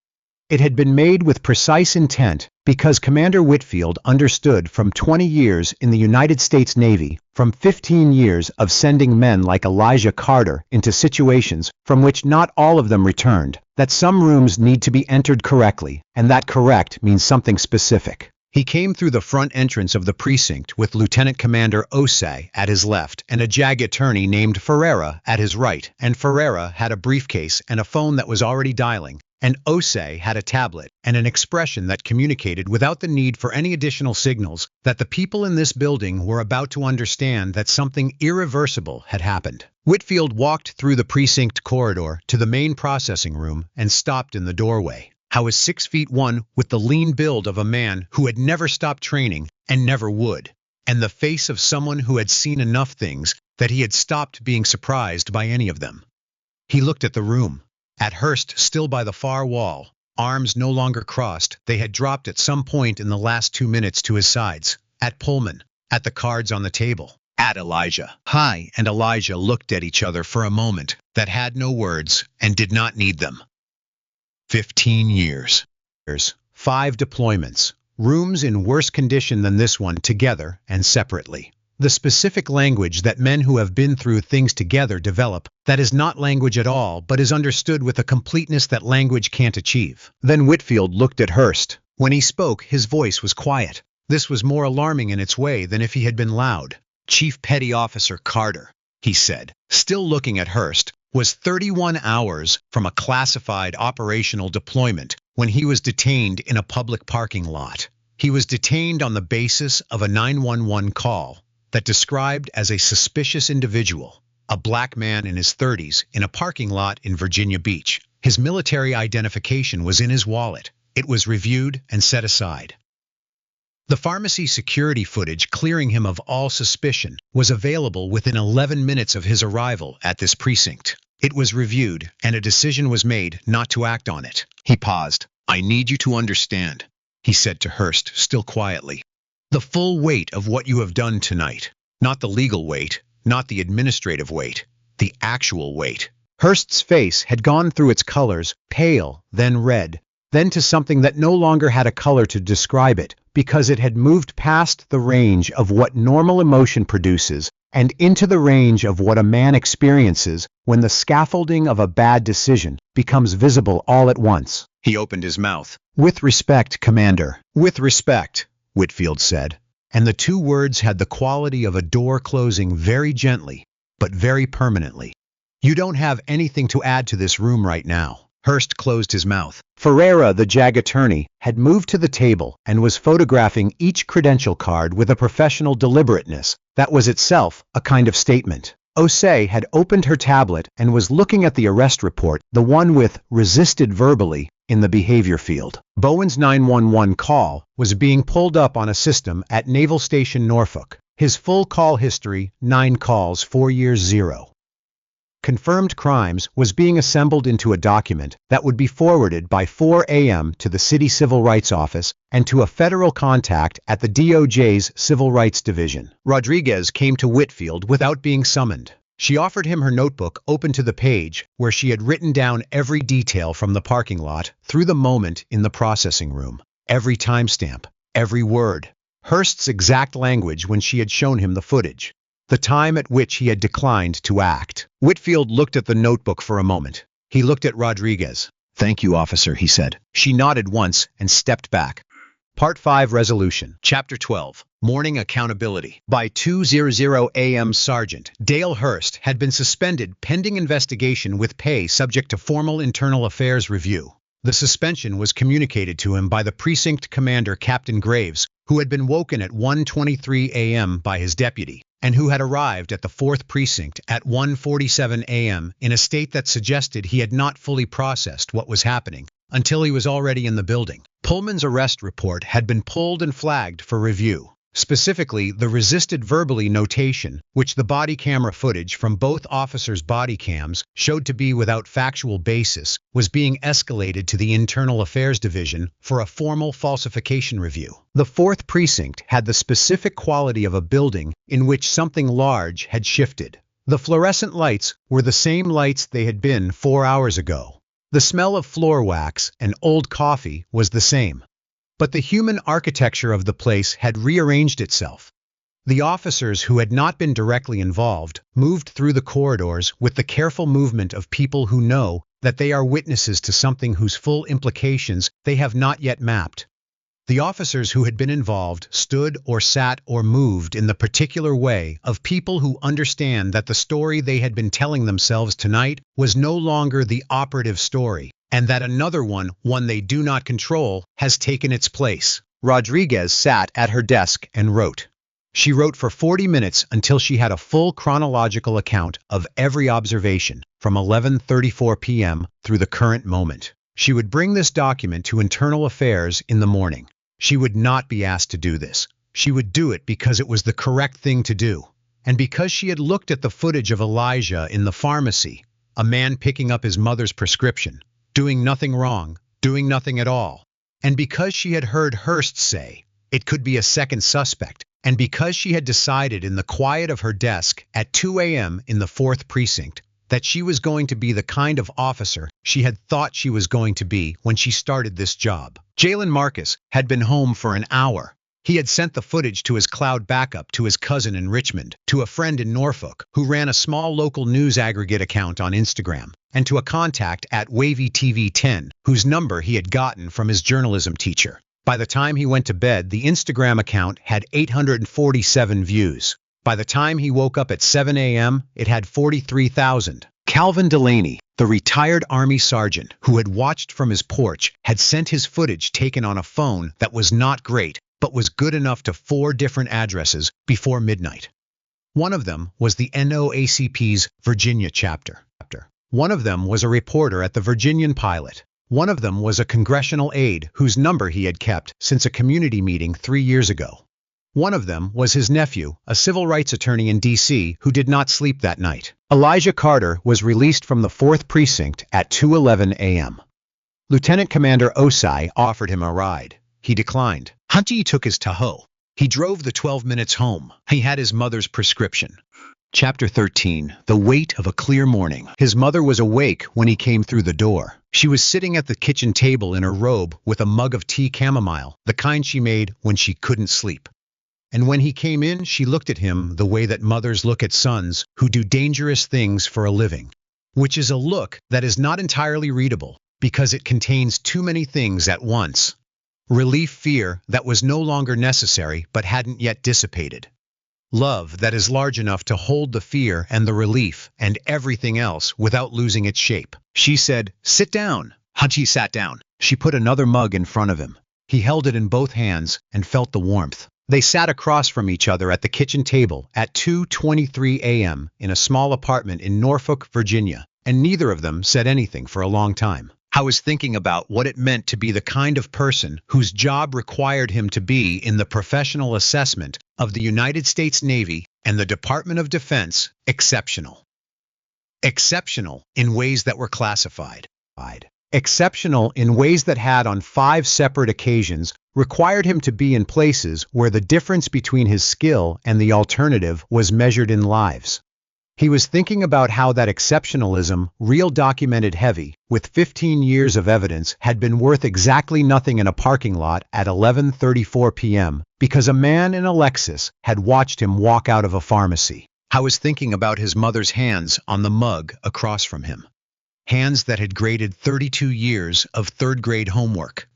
It had been made with precise intent, because Commander Whitfield understood from 20 years in the United States Navy, from 15 years of sending men like Elijah Carter into situations from which not all of them returned, that some rooms need to be entered correctly, and that correct means something specific. He came through the front entrance of the precinct with Lieutenant Commander Osei at his left and a JAG attorney named Ferreira at his right, and Ferreira had a briefcase and a phone that was already dialing, and Osei had a tablet and an expression that communicated without the need for any additional signals that the people in this building were about to understand that something irreversible had happened. Whitfield walked through the precinct corridor to the main processing room and stopped in the doorway. How is 6'1" with the lean build of a man who had never stopped training and never would, and the face of someone who had seen enough things that he had stopped being surprised by any of them. He looked at the room. At Hurst, still by the far wall, arms no longer crossed, they had dropped at some point in the last 2 minutes to his sides. At Pullman, at the cards on the table, at Elijah. High and Elijah looked at each other for a moment that had no words and did not need them. 15 years. 5 deployments. Rooms in worse condition than this one together and separately. The specific language that men who have been through things together develop, that is not language at all, but is understood with a completeness that language can't achieve. Then Whitfield looked at Hurst. When he spoke, his voice was quiet. This was more alarming in its way than if he had been loud. "Chief Petty Officer Carter," he said, still looking at Hurst, was 31 hours from a classified operational deployment when he was detained in a public parking lot. He was detained on the basis of a 911 call that described as a suspicious individual, a black man in his 30s in a parking lot in Virginia Beach. His military identification was in his wallet. It was reviewed and set aside. The pharmacy security footage clearing him of all suspicion was available within 11 minutes of his arrival at this precinct. It was reviewed, and a decision was made not to act on it. He paused. "I need you to understand," he said to Hurst, still quietly. "The full weight of what you have done tonight. Not the legal weight, not the administrative weight, the actual weight." Hurst's face had gone through its colors, pale, then red, then to something that no longer had a color to describe it, because it had moved past the range of what normal emotion produces and into the range of what a man experiences when the scaffolding of a bad decision becomes visible all at once. He opened his mouth. "With respect, Commander." "With respect," Whitfield said, and the two words had the quality of a door closing very gently, but very permanently. "You don't have anything to add to this room right now." Hurst closed his mouth. Ferreira, the JAG attorney, had moved to the table and was photographing each credential card with a professional deliberateness that was itself a kind of statement. Osei had opened her tablet and was looking at the arrest report, the one with "resisted verbally" in the behavior field. Bowen's 911 call was being pulled up on a system at Naval Station Norfolk. His full call history, 9 calls, 4 years, 0. Confirmed crimes was being assembled into a document that would be forwarded by 4 a.m. to the City Civil Rights Office and to a federal contact at the DOJ's Civil Rights Division. Rodriguez came to Whitfield without being summoned. She offered him her notebook open to the page where she had written down every detail from the parking lot through the moment in the processing room. Every timestamp, every word. Hurst's exact language when she had shown him the footage. The time at which he had declined to act. Whitfield looked at the notebook for a moment. He looked at Rodriguez. "Thank you, officer," he said. She nodded once and stepped back. Part 5 Resolution. Chapter 12. Morning Accountability. By 2:00 a.m. Sergeant Dale Hurst had been suspended pending investigation with pay subject to formal internal affairs review. The suspension was communicated to him by the precinct commander, Captain Graves, who had been woken at 1:23 a.m. by his deputy, and who had arrived at the 4th Precinct at 1:47 a.m. in a state that suggested he had not fully processed what was happening until he was already in the building. Pullman's arrest report had been pulled and flagged for review. Specifically, the resisted verbally notation, which the body camera footage from both officers' body cams showed to be without factual basis, was being escalated to the Internal Affairs Division for a formal falsification review. The 4th Precinct had the specific quality of a building in which something large had shifted. The fluorescent lights were the same lights they had been 4 hours ago. The smell of floor wax and old coffee was the same. But the human architecture of the place had rearranged itself. The officers who had not been directly involved moved through the corridors with the careful movement of people who know that they are witnesses to something whose full implications they have not yet mapped. The officers who had been involved stood or sat or moved in the particular way of people who understand that the story they had been telling themselves tonight was no longer the operative story, and that another one they do not control, has taken its place. Rodriguez sat at her desk and wrote. She wrote for 40 minutes until she had a full chronological account of every observation from 11:34 p.m. through the current moment. She would bring this document to Internal Affairs in the morning. She would not be asked to do this. She would do it because it was the correct thing to do, and because she had looked at the footage of Elijah in the pharmacy, a man picking up his mother's prescription, doing nothing wrong, doing nothing at all, and because she had heard Hurst say it could be a second suspect, and because she had decided in the quiet of her desk at 2 a.m. in the 4th Precinct that she was going to be the kind of officer she had thought she was going to be when she started this job. Jalen Marcus had been home for an hour. He had sent the footage to his cloud backup to his cousin in Richmond, to a friend in Norfolk who ran a small local news aggregate account on Instagram, and to a contact at Wavy TV 10, whose number he had gotten from his journalism teacher. By the time he went to bed, the Instagram account had 847 views. By the time he woke up at 7 a.m., it had 43,000. Calvin Delaney, the retired Army sergeant who had watched from his porch, had sent his footage taken on a phone that was not great, but was good enough to 4 different addresses before midnight. One of them was the NOACP's Virginia chapter. One of them was a reporter at the Virginian Pilot. One of them was a congressional aide whose number he had kept since a community meeting 3 years ago. One of them was his nephew, a civil rights attorney in D.C. who did not sleep that night. Elijah Carter was released from the 4th Precinct at 2:11 a.m. Lieutenant Commander Osai offered him a ride. He declined. Hunty took his Tahoe. He drove the 12 minutes home. He had his mother's prescription. Chapter 13. The Weight of a Clear Morning. His mother was awake when he came through the door. She was sitting at the kitchen table in her robe with a mug of tea chamomile, the kind she made when she couldn't sleep. And when he came in, she looked at him the way that mothers look at sons who do dangerous things for a living, which is a look that is not entirely readable because it contains too many things at once. Relief fear that was no longer necessary but hadn't yet dissipated. Love that is large enough to hold the fear and the relief and everything else without losing its shape. She said, "Sit down." Hunty sat down. She put another mug in front of him. He held it in both hands and felt the warmth. They sat across from each other at the kitchen table at 2:23 a.m. in a small apartment in Norfolk, Virginia, and neither of them said anything for a long time. I was thinking about what it meant to be the kind of person whose job required him to be in the professional assessment of the United States Navy and the Department of Defense exceptional. Exceptional in ways that were classified. Exceptional in ways that had on 5 separate occasions required him to be in places where the difference between his skill and the alternative was measured in lives. He was thinking about how that exceptionalism, real documented heavy, with 15 years of evidence, had been worth exactly nothing in a parking lot at 11:34 p.m. because a man in a Lexus had watched him walk out of a pharmacy. I was thinking about his mother's hands on the mug across from him. Hands that had graded 32 years of 3rd grade homework.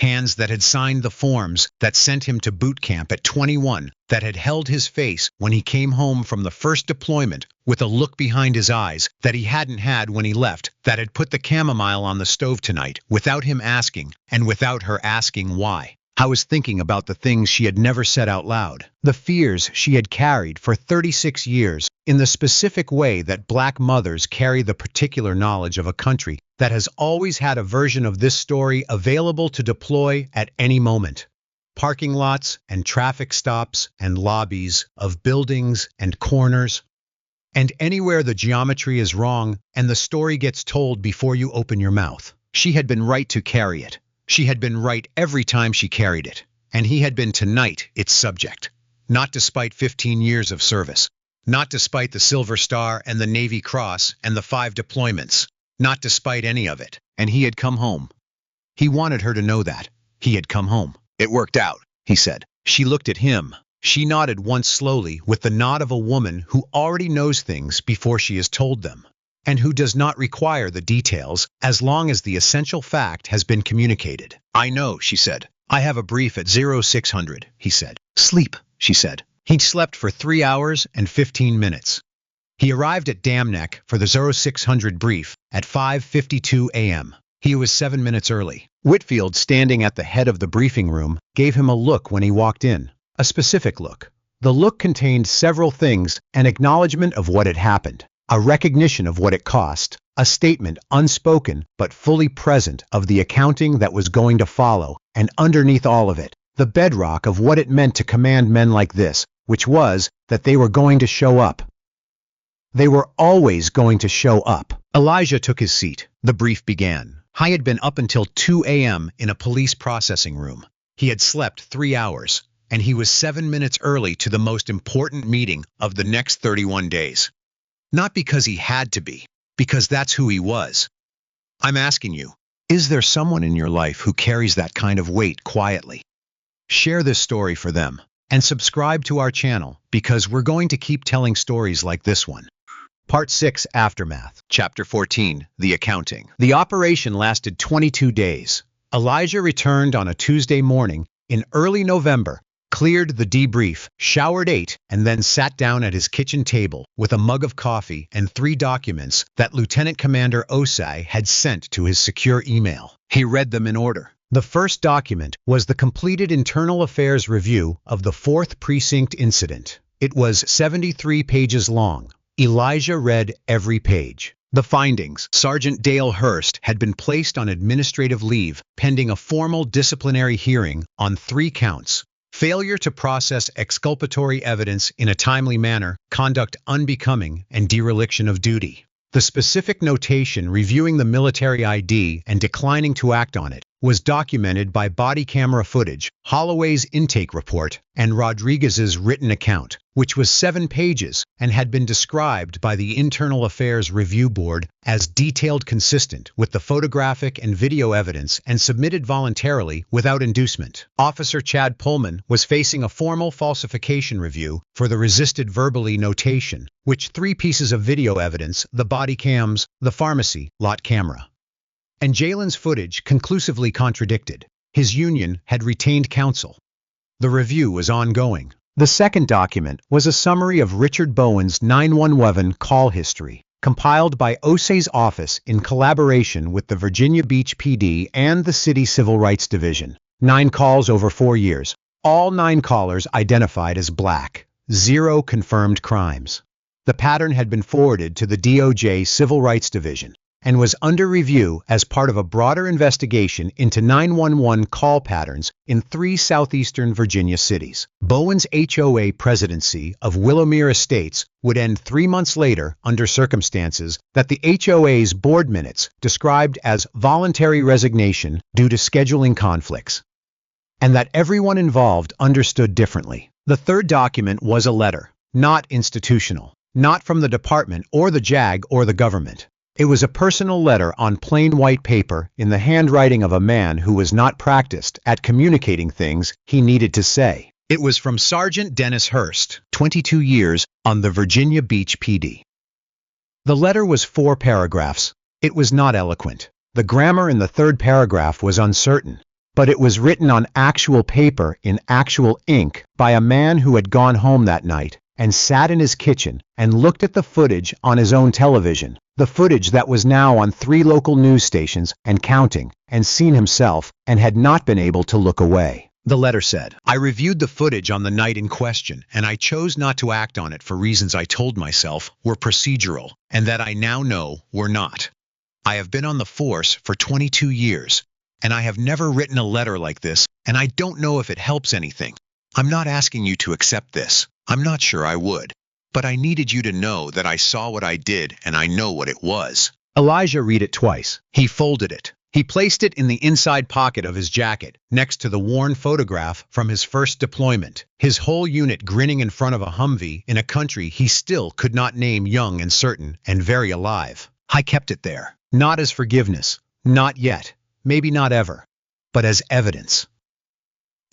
Hands that had signed the forms that sent him to boot camp at 21, that had held his face when he came home from the first deployment with a look behind his eyes that he hadn't had when he left, that had put the chamomile on the stove tonight without him asking and without her asking why. I was thinking about the things she had never said out loud, the fears she had carried for 36 years in the specific way that Black mothers carry the particular knowledge of a country that has always had a version of this story available to deploy at any moment. Parking lots and traffic stops and lobbies of buildings and corners. And anywhere the geometry is wrong and the story gets told before you open your mouth. She had been right to carry it. She had been right every time she carried it, and he had been tonight its subject. Not despite 15 years of service. Not despite the Silver Star and the Navy Cross and the 5 deployments. Not despite any of it. And he had come home. He wanted her to know that. He had come home. "It worked out," he said. She looked at him. She nodded once slowly with the nod of a woman who already knows things before she is told them, and who does not require the details as long as the essential fact has been communicated. "I know," she said. "I have a brief at 0600, he said. "Sleep," she said. He'd slept for 3 hours and 15 minutes. He arrived at Dam Neck for the 0600 brief at 5:52 a.m. He was 7 minutes early. Whitfield, standing at the head of the briefing room, gave him a look when he walked in. A specific look. The look contained several things: an acknowledgement of what had happened, a recognition of what it cost, a statement unspoken but fully present of the accounting that was going to follow, and underneath all of it, the bedrock of what it meant to command men like this, which was that they were going to show up. They were always going to show up. Elijah took his seat. The brief began. I had been up until 2 a.m. in a police processing room. He had slept 3 hours, and he was 7 minutes early to the most important meeting of the next 31 days. Not because he had to be, because that's who he was. I'm asking you, is there someone in your life who carries that kind of weight quietly? Share this story for them, and subscribe to our channel, because we're going to keep telling stories like this one. Part 6, Aftermath. Chapter 14, The Accounting. The operation lasted 22 days. Elijah returned on a Tuesday morning in early November, cleared the debrief, showered, ate, and then sat down at his kitchen table with a mug of coffee and 3 documents that Lieutenant Commander Osei had sent to his secure email. He read them in order. The first document was the completed internal affairs review of the 4th Precinct incident. It was 73 pages long. Elijah read every page. The findings: Sergeant Dale Hurst had been placed on administrative leave pending a formal disciplinary hearing on 3 counts: failure to process exculpatory evidence in a timely manner, conduct unbecoming, and dereliction of duty. The specific notation reviewing the military ID and declining to act on it was documented by body camera footage, Holloway's intake report, and Rodriguez's written account, which was 7 pages and had been described by the Internal Affairs Review Board as detailed, consistent with the photographic and video evidence, and submitted voluntarily without inducement. Officer Chad Pullman was facing a formal falsification review for the resisted verbally notation, which 3 pieces of video evidence, the body cams, the pharmacy lot camera, and Jalen's footage conclusively contradicted. His union had retained counsel. The review was ongoing. The second document was a summary of Richard Bowen's 911 call history, compiled by Osei's office in collaboration with the Virginia Beach PD and the City Civil Rights Division. 9 calls over 4 years. All 9 callers identified as black. 0 confirmed crimes. The pattern had been forwarded to the DOJ Civil Rights Division and was under review as part of a broader investigation into 911 call patterns in 3 southeastern Virginia cities. Bowen's HOA presidency of Willowmere Estates would end 3 months later under circumstances that the HOA's board minutes described as voluntary resignation due to scheduling conflicts, and that everyone involved understood differently. The third document was a letter, not institutional, not from the department or the JAG or the government. It was a personal letter on plain white paper in the handwriting of a man who was not practiced at communicating things he needed to say. It was from Sergeant Dennis Hurst, 22 years, on the Virginia Beach PD. The letter was 4 paragraphs. It was not eloquent. The grammar in the 3rd paragraph was uncertain, but it was written on actual paper in actual ink by a man who had gone home that night and sat in his kitchen and looked at the footage on his own television, the footage that was now on 3 local news stations and counting, and seen himself, and had not been able to look away. The letter said, "I reviewed the footage on the night in question, and I chose not to act on it for reasons I told myself were procedural, and that I now know were not. I have been on the force for 22 years, and I have never written a letter like this, and I don't know if it helps anything. I'm not asking you to accept this. I'm not sure I would. But I needed you to know that I saw what I did and I know what it was." Elijah read it twice. He folded it. He placed it in the inside pocket of his jacket, next to the worn photograph from his first deployment, his whole unit grinning in front of a Humvee in a country he still could not name, young and certain and very alive. I kept it there, not as forgiveness, not yet, maybe not ever, but as evidence.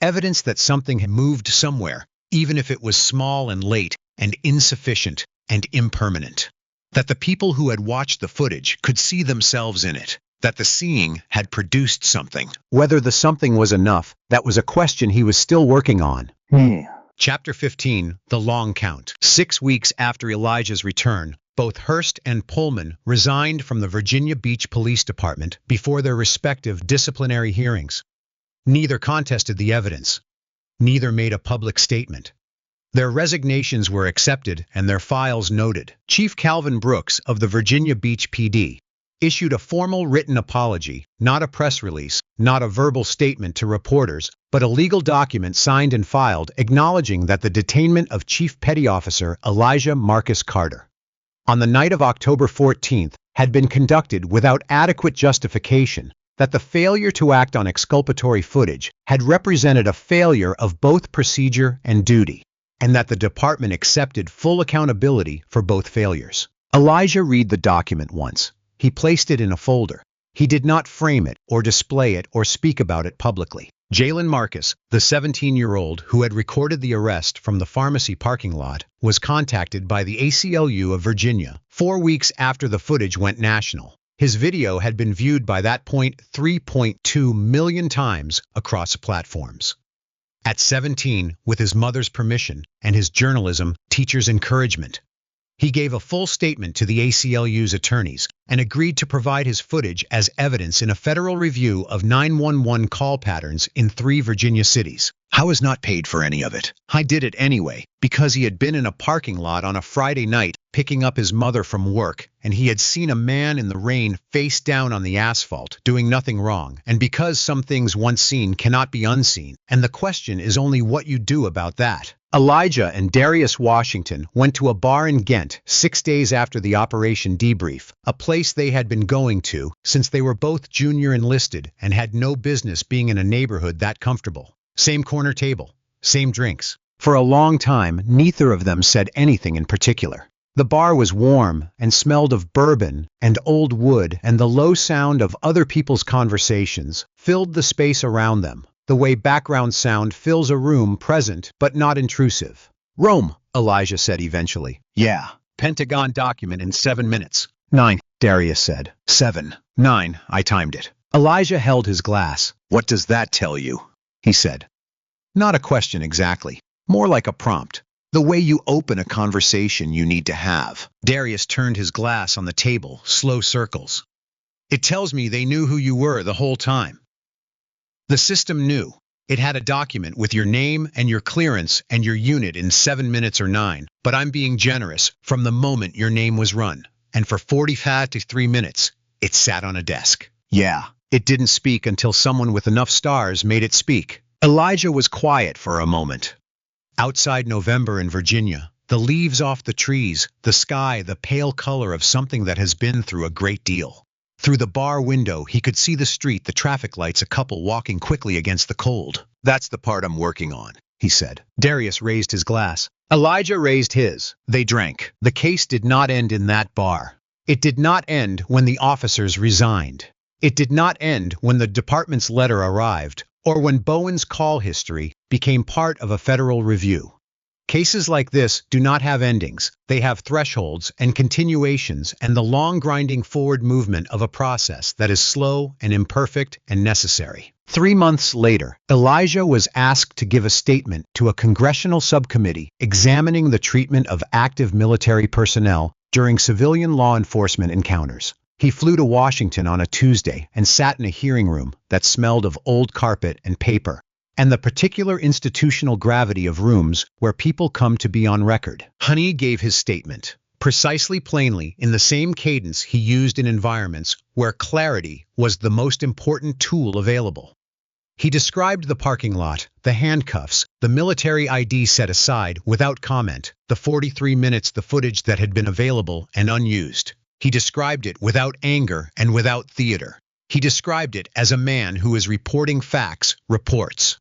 Evidence that something had moved somewhere, even if it was small and late and insufficient and impermanent. That the people who had watched the footage could see themselves in it. That the seeing had produced something. Whether the something was enough, that was a question he was still working on. Chapter 15, The Long Count. 6 weeks after Elijah's return, both Hurst and Pullman resigned from the Virginia Beach Police Department before their respective disciplinary hearings. Neither contested the evidence. Neither made a public statement. Their resignations were accepted and their files noted. Chief Calvin Brooks of the Virginia Beach PD issued a formal written apology, not a press release, not a verbal statement to reporters, but a legal document signed and filed acknowledging that the detainment of Chief Petty Officer Elijah Marcus Carter on the night of October 14th had been conducted without adequate justification, that the failure to act on exculpatory footage had represented a failure of both procedure and duty, and that the department accepted full accountability for both failures. Elijah read the document once. He placed it in a folder. He did not frame it or display it or speak about it publicly. Jalen Marcus, the 17-year-old who had recorded the arrest from the pharmacy parking lot, was contacted by the ACLU of Virginia 4 weeks after the footage went national. His video had been viewed by that point 3.2 million times across platforms. At 17, with his mother's permission and his journalism teacher's encouragement, he gave a full statement to the ACLU's attorneys and agreed to provide his footage as evidence in a federal review of 911 call patterns in 3 Virginia cities. I was not paid for any of it. I did it anyway, because he had been in a parking lot on a Friday night picking up his mother from work, and he had seen a man in the rain face down on the asphalt, doing nothing wrong, and because some things once seen cannot be unseen, and the question is only what you do about that. Elijah and Darius Washington went to a bar in Ghent 6 days after the operation debrief, a place they had been going to since they were both junior enlisted and had no business being in a neighborhood that comfortable. Same corner table, same drinks. For a long time, neither of them said anything in particular. The bar was warm and smelled of bourbon and old wood, and the low sound of other people's conversations filled the space around them, the way background sound fills a room present but not intrusive. Rome, Elijah said eventually. Yeah, Pentagon document in 7 minutes. 9, Darius said. 7, 9, I timed it. Elijah held his glass. What does that tell you? He said. Not a question exactly, more like a prompt. The way you open a conversation you need to have. Darius turned his glass on the table, slow circles. It tells me they knew who you were the whole time. The system knew. It had a document with your name and your clearance and your unit in 7 minutes or 9, but I'm being generous from the moment your name was run. And for 45 to 3 minutes, it sat on a desk. Yeah, it didn't speak until someone with enough stars made it speak. Elijah was quiet for a moment. Outside November in Virginia, the leaves off the trees, the sky, the pale color of something that has been through a great deal. Through the bar window, he could see the street, the traffic lights, a couple walking quickly against the cold. That's the part I'm working on, he said. Darius raised his glass. Elijah raised his. They drank. The case did not end in that bar. It did not end when the officers resigned. It did not end when the department's letter arrived, or when Bowen's call history became part of a federal review. Cases like this do not have endings. They have thresholds and continuations and the long grinding forward movement of a process that is slow and imperfect and necessary. 3 months later, Elijah was asked to give a statement to a congressional subcommittee examining the treatment of active military personnel during civilian law enforcement encounters. He flew to Washington on a Tuesday and sat in a hearing room that smelled of old carpet and paper, and the particular institutional gravity of rooms where people come to be on record. Honey gave his statement, precisely plainly in the same cadence he used in environments where clarity was the most important tool available. He described the parking lot, the handcuffs, the military ID set aside without comment, the 43 minutes the footage that had been available and unused. He described it without anger and without theater. He described it as a man who is reporting facts, reports.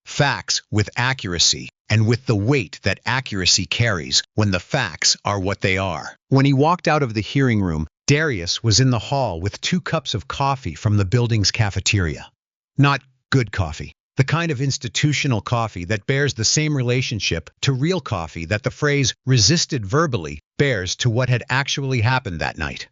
Facts with accuracy and with the weight that accuracy carries when the facts are what they are. When he walked out of the hearing room, Darius was in the hall with 2 cups of coffee from the building's cafeteria. Not good coffee. The kind of institutional coffee that bears the same relationship to real coffee that the phrase resisted verbally bears to what had actually happened that night.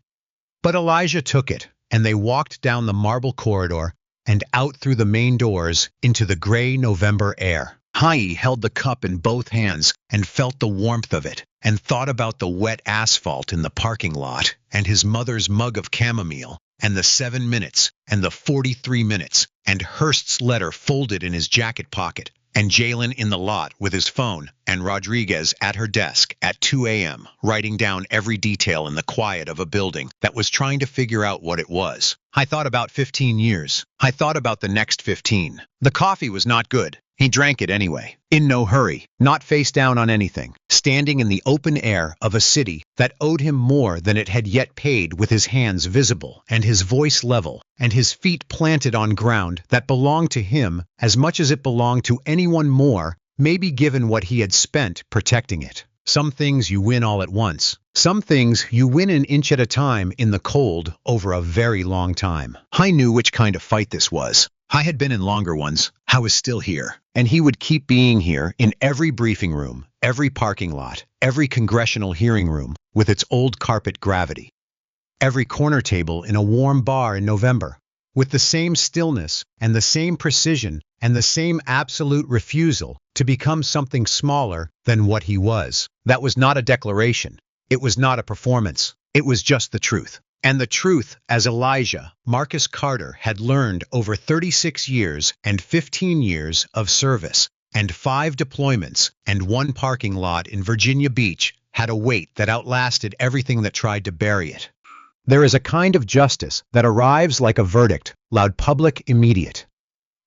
But Elijah took it, and they walked down the marble corridor and out through the main doors into the gray November air. Hai held the cup in both hands and felt the warmth of it, and thought about the wet asphalt in the parking lot, and his mother's mug of chamomile, and the 7 minutes, and the 43 minutes, and Hurst's letter folded in his jacket pocket, and Jalen in the lot with his phone, and Rodriguez at her desk at 2 a.m., writing down every detail in the quiet of a building that was trying to figure out what it was. I thought about 15 years. I thought about the next 15. The coffee was not good. He drank it anyway, in no hurry, not face down on anything, standing in the open air of a city that owed him more than it had yet paid, with his hands visible and his voice level and his feet planted on ground that belonged to him as much as it belonged to anyone more, maybe given what he had spent protecting it. Some things you win all at once. Some things you win an inch at a time in the cold over a very long time. I knew which kind of fight this was. I had been in longer ones. I was still here. And he would keep being here in every briefing room, every parking lot, every congressional hearing room with its old carpet gravity. Every corner table in a warm bar in November, with the same stillness and the same precision and the same absolute refusal to become something smaller than what he was. That was not a declaration. It was not a performance. It was just the truth. And the truth, as Elijah Marcus Carter had learned over 36 years and 15 years of service, and 5 deployments and 1 parking lot in Virginia Beach, had a weight that outlasted everything that tried to bury it. There is a kind of justice that arrives like a verdict, loud, public, immediate.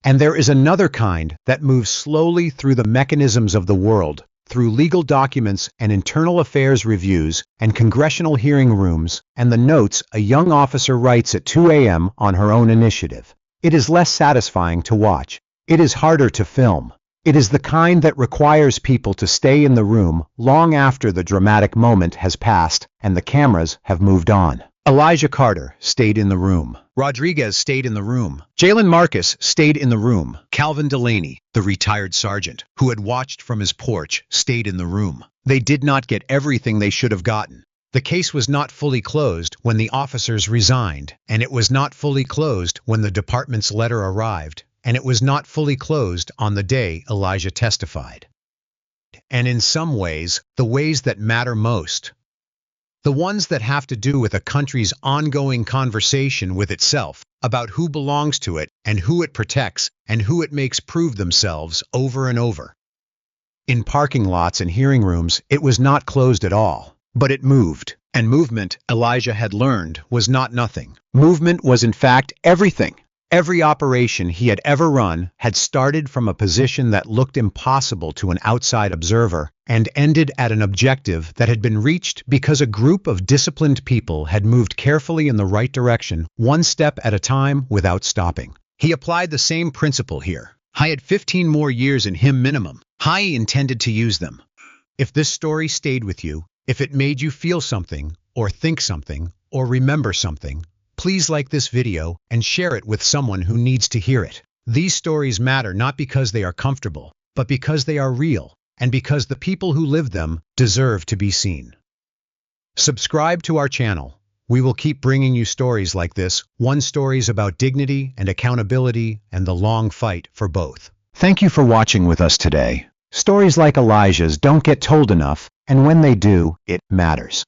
And there is another kind that moves slowly through the mechanisms of the world, through legal documents and internal affairs reviews and congressional hearing rooms and the notes a young officer writes at 2 a.m. on her own initiative. It is less satisfying to watch. It is harder to film. It is the kind that requires people to stay in the room long after the dramatic moment has passed and the cameras have moved on. Elijah Carter stayed in the room. Rodriguez stayed in the room. Jalen Marcus stayed in the room. Calvin Delaney, the retired sergeant, who had watched from his porch, stayed in the room. They did not get everything they should have gotten. The case was not fully closed when the officers resigned, and it was not fully closed when the department's letter arrived, and it was not fully closed on the day Elijah testified. And in some ways, the ways that matter most, the ones that have to do with a country's ongoing conversation with itself about who belongs to it and who it protects and who it makes prove themselves over and over. In parking lots and hearing rooms, it was not closed at all, but it moved. And movement, Elijah had learned, was not nothing. Movement was in fact everything. Every operation he had ever run had started from a position that looked impossible to an outside observer and ended at an objective that had been reached because a group of disciplined people had moved carefully in the right direction, one step at a time without stopping. He applied the same principle here. I had 15 more years in him minimum. I intended to use them. If this story stayed with you, if it made you feel something, or think something, or remember something, please like this video and share it with someone who needs to hear it. These stories matter not because they are comfortable, but because they are real, and because the people who live them deserve to be seen. Subscribe to our channel. We will keep bringing you stories like this, stories about dignity and accountability and the long fight for both. Thank you for watching with us today. Stories like Elijah's don't get told enough, and when they do, it matters.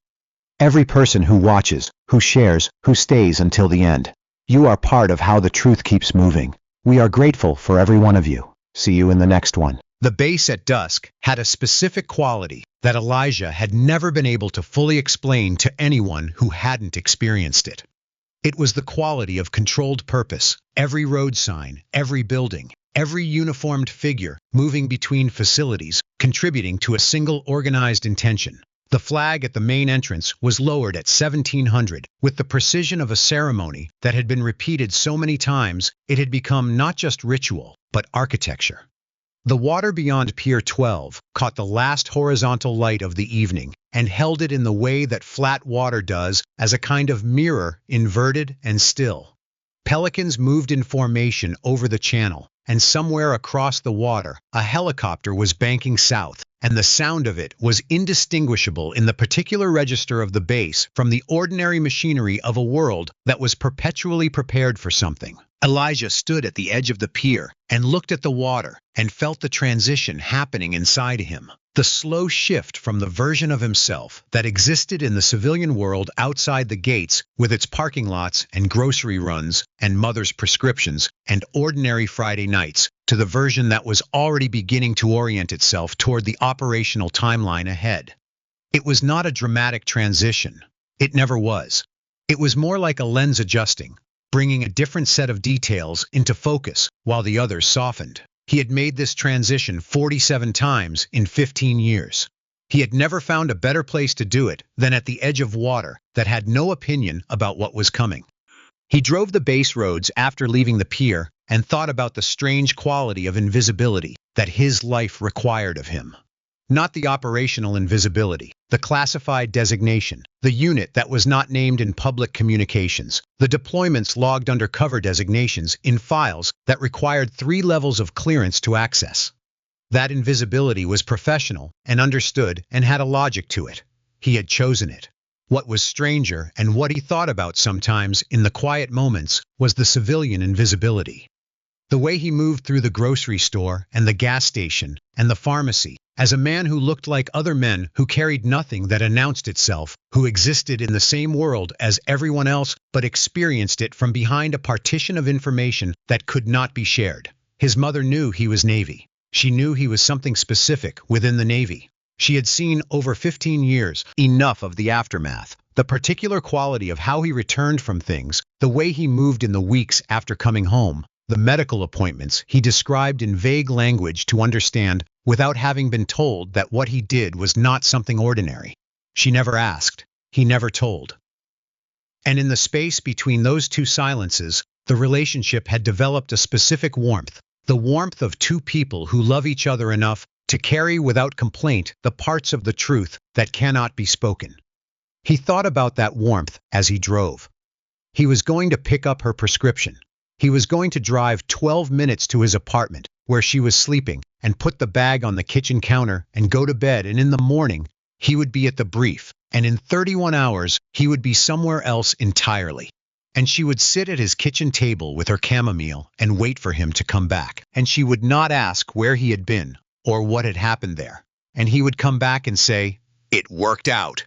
Every person who watches, who shares, who stays until the end. You are part of how the truth keeps moving. We are grateful for every one of you. See you in the next one. The base at dusk had a specific quality that Elijah had never been able to fully explain to anyone who hadn't experienced it. It was the quality of controlled purpose. Every road sign, every building, every uniformed figure moving between facilities, contributing to a single organized intention. The flag at the main entrance was lowered at 1700 with the precision of a ceremony that had been repeated so many times it had become not just ritual, but architecture. The water beyond Pier 12 caught the last horizontal light of the evening and held it in the way that flat water does, as a kind of mirror, inverted and still. Pelicans moved in formation over the channel, and somewhere across the water, a helicopter was banking south, and the sound of it was indistinguishable in the particular register of the base from the ordinary machinery of a world that was perpetually prepared for something. Elijah stood at the edge of the pier and looked at the water and felt the transition happening inside him. The slow shift from the version of himself that existed in the civilian world outside the gates with its parking lots and grocery runs and mother's prescriptions and ordinary Friday nights to the version that was already beginning to orient itself toward the operational timeline ahead. It was not a dramatic transition. It never was. It was more like a lens adjusting, bringing a different set of details into focus while the others softened. He had made this transition 47 times in 15 years. He had never found a better place to do it than at the edge of water that had no opinion about what was coming. He drove the base roads after leaving the pier and thought about the strange quality of invisibility that his life required of him. Not the operational invisibility, the classified designation, the unit that was not named in public communications, the deployments logged under cover designations in files that required 3 levels of clearance to access. That invisibility was professional and understood and had a logic to it. He had chosen it. What was stranger, and what he thought about sometimes in the quiet moments, was the civilian invisibility. The way he moved through the grocery store and the gas station and the pharmacy, as a man who looked like other men, who carried nothing that announced itself, who existed in the same world as everyone else but experienced it from behind a partition of information that could not be shared. His mother knew he was Navy. She knew he was something specific within the Navy. She had seen over 15 years, enough of the aftermath, the particular quality of how he returned from things, the way he moved in the weeks after coming home, the medical appointments he described in vague language to understand without having been told that what he did was not something ordinary. She never asked. He never told. And in the space between those two silences, the relationship had developed a specific warmth, the warmth of two people who love each other enough to carry without complaint the parts of the truth that cannot be spoken. He thought about that warmth as he drove. He was going to pick up her prescription. He was going to drive 12 minutes to his apartment, where she was sleeping, and put the bag on the kitchen counter and go to bed, and in the morning, he would be at the brief, and in 31 hours, he would be somewhere else entirely. And she would sit at his kitchen table with her chamomile and wait for him to come back, and she would not ask where he had been or what had happened there. And he would come back and say, "It worked out."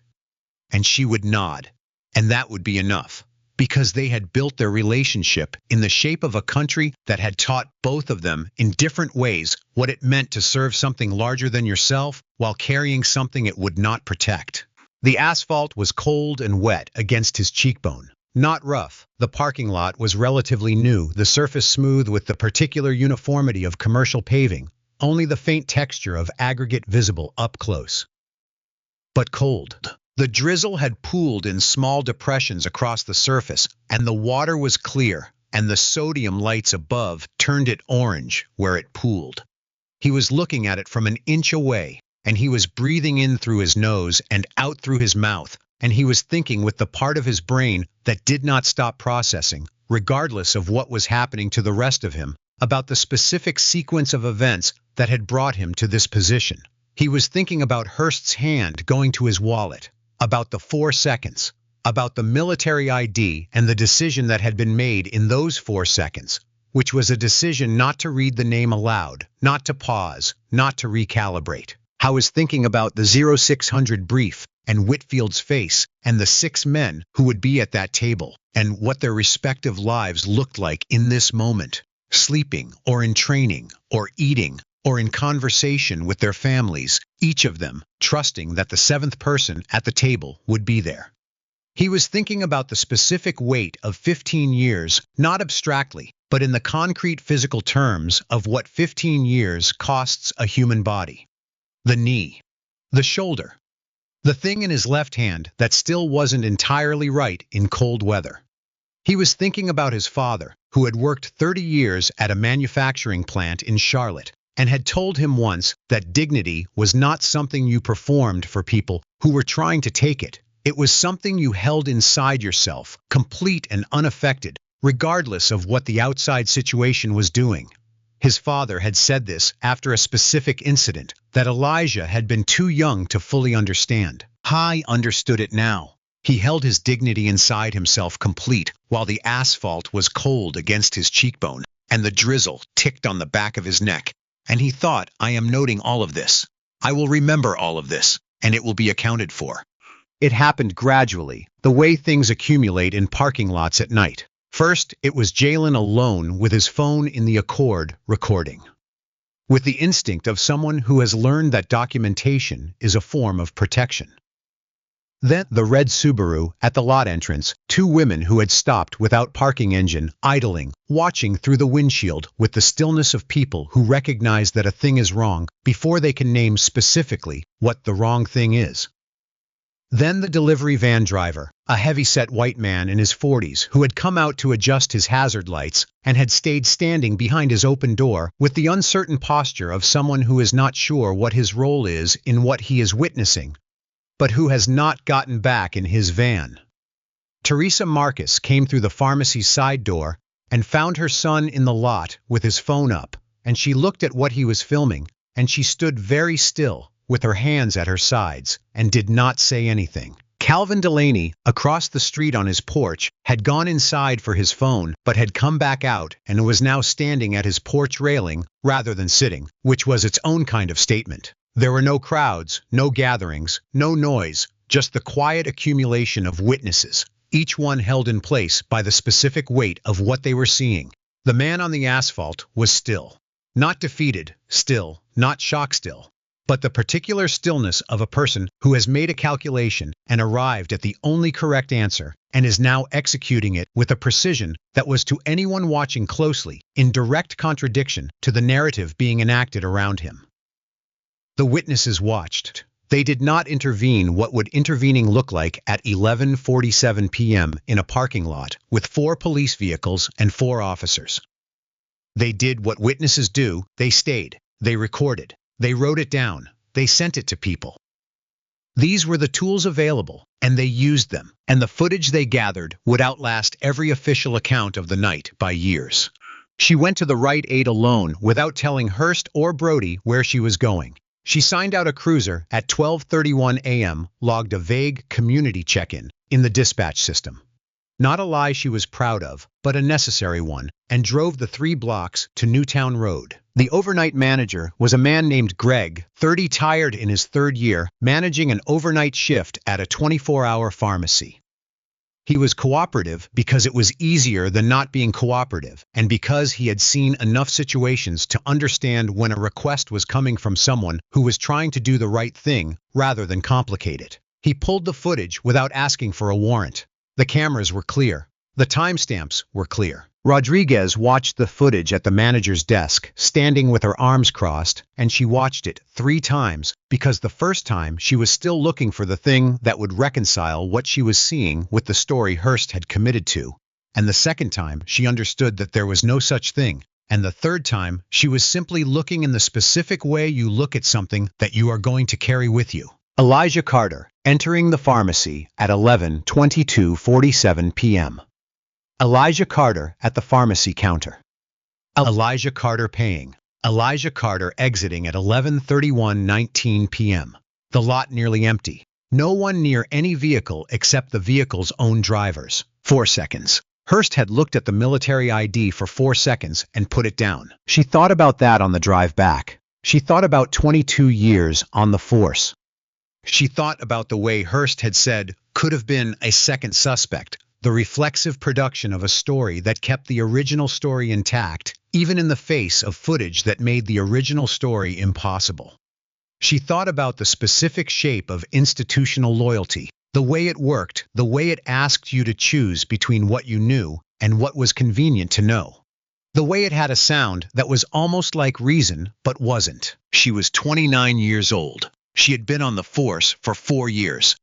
And she would nod, and that would be enough. Because they had built their relationship in the shape of a country that had taught both of them in different ways what it meant to serve something larger than yourself while carrying something it would not protect. The asphalt was cold and wet against his cheekbone. Not rough. The parking lot was relatively new, the surface smooth with the particular uniformity of commercial paving, only the faint texture of aggregate visible up close. But cold. The drizzle had pooled in small depressions across the surface, and the water was clear, and the sodium lights above turned it orange where it pooled. He was looking at it from an inch away, and he was breathing in through his nose and out through his mouth, and he was thinking with the part of his brain that did not stop processing, regardless of what was happening to the rest of him, about the specific sequence of events that had brought him to this position. He was thinking about Hurst's hand going to his wallet, about the 4 seconds, about the military ID and the decision that had been made in those 4 seconds, which was a decision not to read the name aloud, not to pause, not to recalibrate. I was thinking about the 0600 brief and Whitfield's face and the 6 men who would be at that table and what their respective lives looked like in this moment, sleeping or in training or eating or in conversation with their families, each of them trusting that the 7th person at the table would be there. He was thinking about the specific weight of 15 years, not abstractly, but in the concrete physical terms of what 15 years costs a human body. The knee, the shoulder, the thing in his left hand that still wasn't entirely right in cold weather. He was thinking about his father, who had worked 30 years at a manufacturing plant in Charlotte, and had told him once that dignity was not something you performed for people who were trying to take it. It was something you held inside yourself, complete and unaffected, regardless of what the outside situation was doing. His father had said this after a specific incident that Elijah had been too young to fully understand. He understood it now. He held his dignity inside himself complete, while the asphalt was cold against his cheekbone, and the drizzle ticked on the back of his neck. And he thought, I am noting all of this. I will remember all of this, and it will be accounted for. It happened gradually, the way things accumulate in parking lots at night. First, it was Jalen alone with his phone in the Accord recording. With the instinct of someone who has learned that documentation is a form of protection. Then the red Subaru at the lot entrance, 2 women who had stopped without parking engine, idling, watching through the windshield with the stillness of people who recognize that a thing is wrong before they can name specifically what the wrong thing is. Then the delivery van driver, a heavy-set white man in his 40s who had come out to adjust his hazard lights and had stayed standing behind his open door with the uncertain posture of someone who is not sure what his role is in what he is witnessing, but who has not gotten back in his van. Teresa Marcus came through the pharmacy's side door and found her son in the lot with his phone up, and she looked at what he was filming, and she stood very still with her hands at her sides and did not say anything. Calvin Delaney, across the street on his porch, had gone inside for his phone but had come back out and was now standing at his porch railing rather than sitting, which was its own kind of statement. There were no crowds, no gatherings, no noise, just the quiet accumulation of witnesses, each one held in place by the specific weight of what they were seeing. The man on the asphalt was still. Not defeated, still, not shock still, but the particular stillness of a person who has made a calculation and arrived at the only correct answer and is now executing it with a precision that was to anyone watching closely in direct contradiction to the narrative being enacted around him. The witnesses watched. They did not intervene. What would intervening look like at 11:47 p.m. in a parking lot with 4 police vehicles and 4 officers? They did what witnesses do. They stayed. They recorded. They wrote it down. They sent it to people. These were the tools available, and they used them, and the footage they gathered would outlast every official account of the night by years. She went to the Rite Aid alone without telling Hurst or Brody where she was going. She signed out a cruiser at 12:31 a.m., logged a vague community check-in in the dispatch system. Not a lie she was proud of, but a necessary one, and drove the 3 blocks to Newtown Road. The overnight manager was a man named Greg, 30, tired in his 3rd year, managing an overnight shift at a 24-hour pharmacy. He was cooperative because it was easier than not being cooperative, and because he had seen enough situations to understand when a request was coming from someone who was trying to do the right thing rather than complicate it. He pulled the footage without asking for a warrant. The cameras were clear. The timestamps were clear. Rodriguez watched the footage at the manager's desk, standing with her arms crossed, and she watched it 3 times because the first time she was still looking for the thing that would reconcile what she was seeing with the story Hurst had committed to, and the second time she understood that there was no such thing, and the third time she was simply looking in the specific way you look at something that you are going to carry with you. Elijah Carter, entering the pharmacy at 11:22:47 p.m. Elijah Carter at the pharmacy counter. Elijah Carter paying. Elijah Carter exiting at 11:31:19 p.m. The lot nearly empty. No one near any vehicle except the vehicle's own drivers. 4 seconds. Hurst had looked at the military ID for 4 seconds and put it down. She thought about that on the drive back. She thought about 22 years on the force. She thought about the way Hurst had said could have been a second suspect, the reflexive production of a story that kept the original story intact, even in the face of footage that made the original story impossible. She thought about the specific shape of institutional loyalty, the way it worked, the way it asked you to choose between what you knew and what was convenient to know. The way it had a sound that was almost like reason but wasn't. She was 29 years old. She had been on the force for 4 years.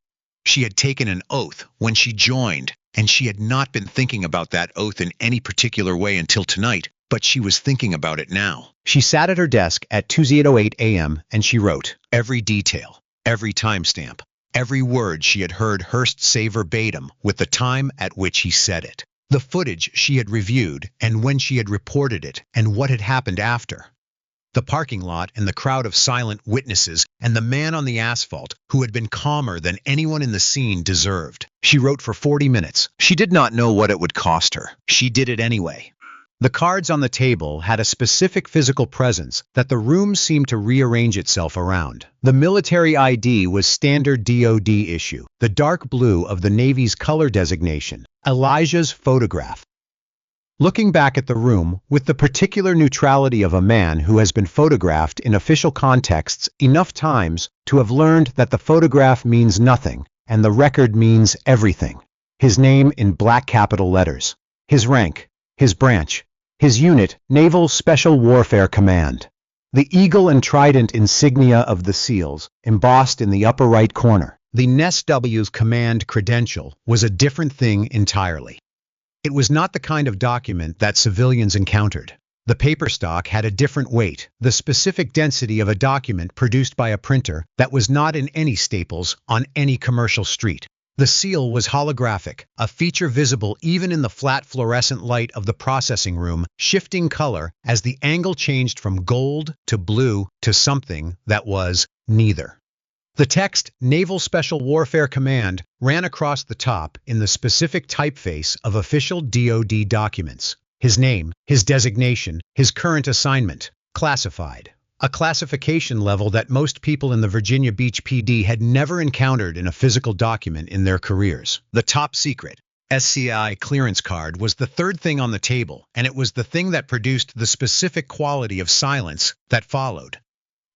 She had taken an oath when she joined, and she had not been thinking about that oath in any particular way until tonight, but she was thinking about it now. She sat at her desk at 2:08 a.m. and she wrote every detail, every timestamp, every word she had heard Hurst say verbatim with the time at which he said it, the footage she had reviewed and when she had reported it and what had happened after. The parking lot and the crowd of silent witnesses and the man on the asphalt who had been calmer than anyone in the scene deserved. She wrote for 40 minutes. She did not know what it would cost her. She did it anyway. The cards on the table had a specific physical presence that the room seemed to rearrange itself around. The military ID was standard DoD issue, the dark blue of the Navy's color designation, Elijah's photograph. Looking back at the room with the particular neutrality of a man who has been photographed in official contexts enough times to have learned that the photograph means nothing and the record means everything. His name in black capital letters. His rank. His branch. His unit, Naval Special Warfare Command. The eagle and trident insignia of the SEALs embossed in the upper right corner. The NSW's command credential was a different thing entirely. It was not the kind of document that civilians encountered. The paper stock had a different weight, the specific density of a document produced by a printer that was not in any Staples on any commercial street. The seal was holographic, a feature visible even in the flat fluorescent light of the processing room, shifting color as the angle changed from gold to blue to something that was neither. The text, Naval Special Warfare Command, ran across the top in the specific typeface of official DoD documents. His name, his designation, his current assignment, classified. A classification level that most people in the Virginia Beach PD had never encountered in a physical document in their careers. The top secret, SCI clearance card, was the third thing on the table, and it was the thing that produced the specific quality of silence that followed.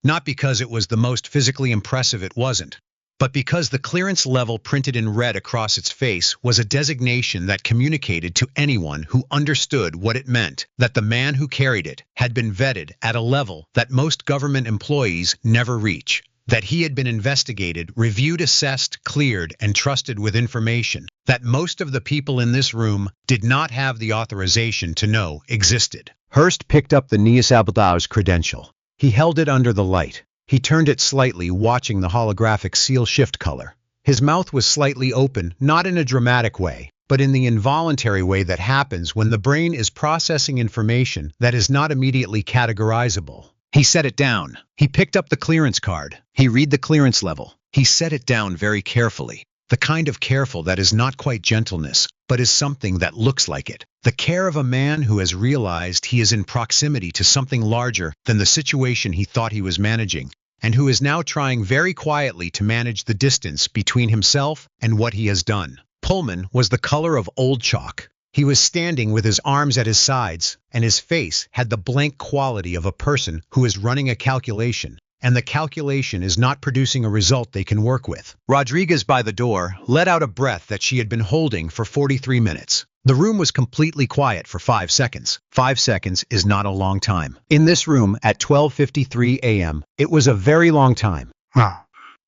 Not because it was the most physically impressive, it wasn't, but because the clearance level printed in red across its face was a designation that communicated to anyone who understood what it meant that the man who carried it had been vetted at a level that most government employees never reach, that he had been investigated, reviewed, assessed, cleared, and trusted with information that most of the people in this room did not have the authorization to know existed. Hurst picked up the Nias Abdau's credential. He held it under the light. He turned it slightly, watching the holographic seal shift color. His mouth was slightly open, not in a dramatic way, but in the involuntary way that happens when the brain is processing information that is not immediately categorizable. He set it down. He picked up the clearance card. He read the clearance level. He set it down very carefully. The kind of careful that is not quite gentleness, but is something that looks like it. The care of a man who has realized he is in proximity to something larger than the situation he thought he was managing, and who is now trying very quietly to manage the distance between himself and what he has done. Pullman was the color of old chalk. He was standing with his arms at his sides, and his face had the blank quality of a person who is running a calculation, and the calculation is not producing a result they can work with. Rodriguez, by the door, let out a breath that she had been holding for 43 minutes. The room was completely quiet for 5 seconds. 5 seconds is not a long time. In this room, at 12:53 a.m., it was a very long time.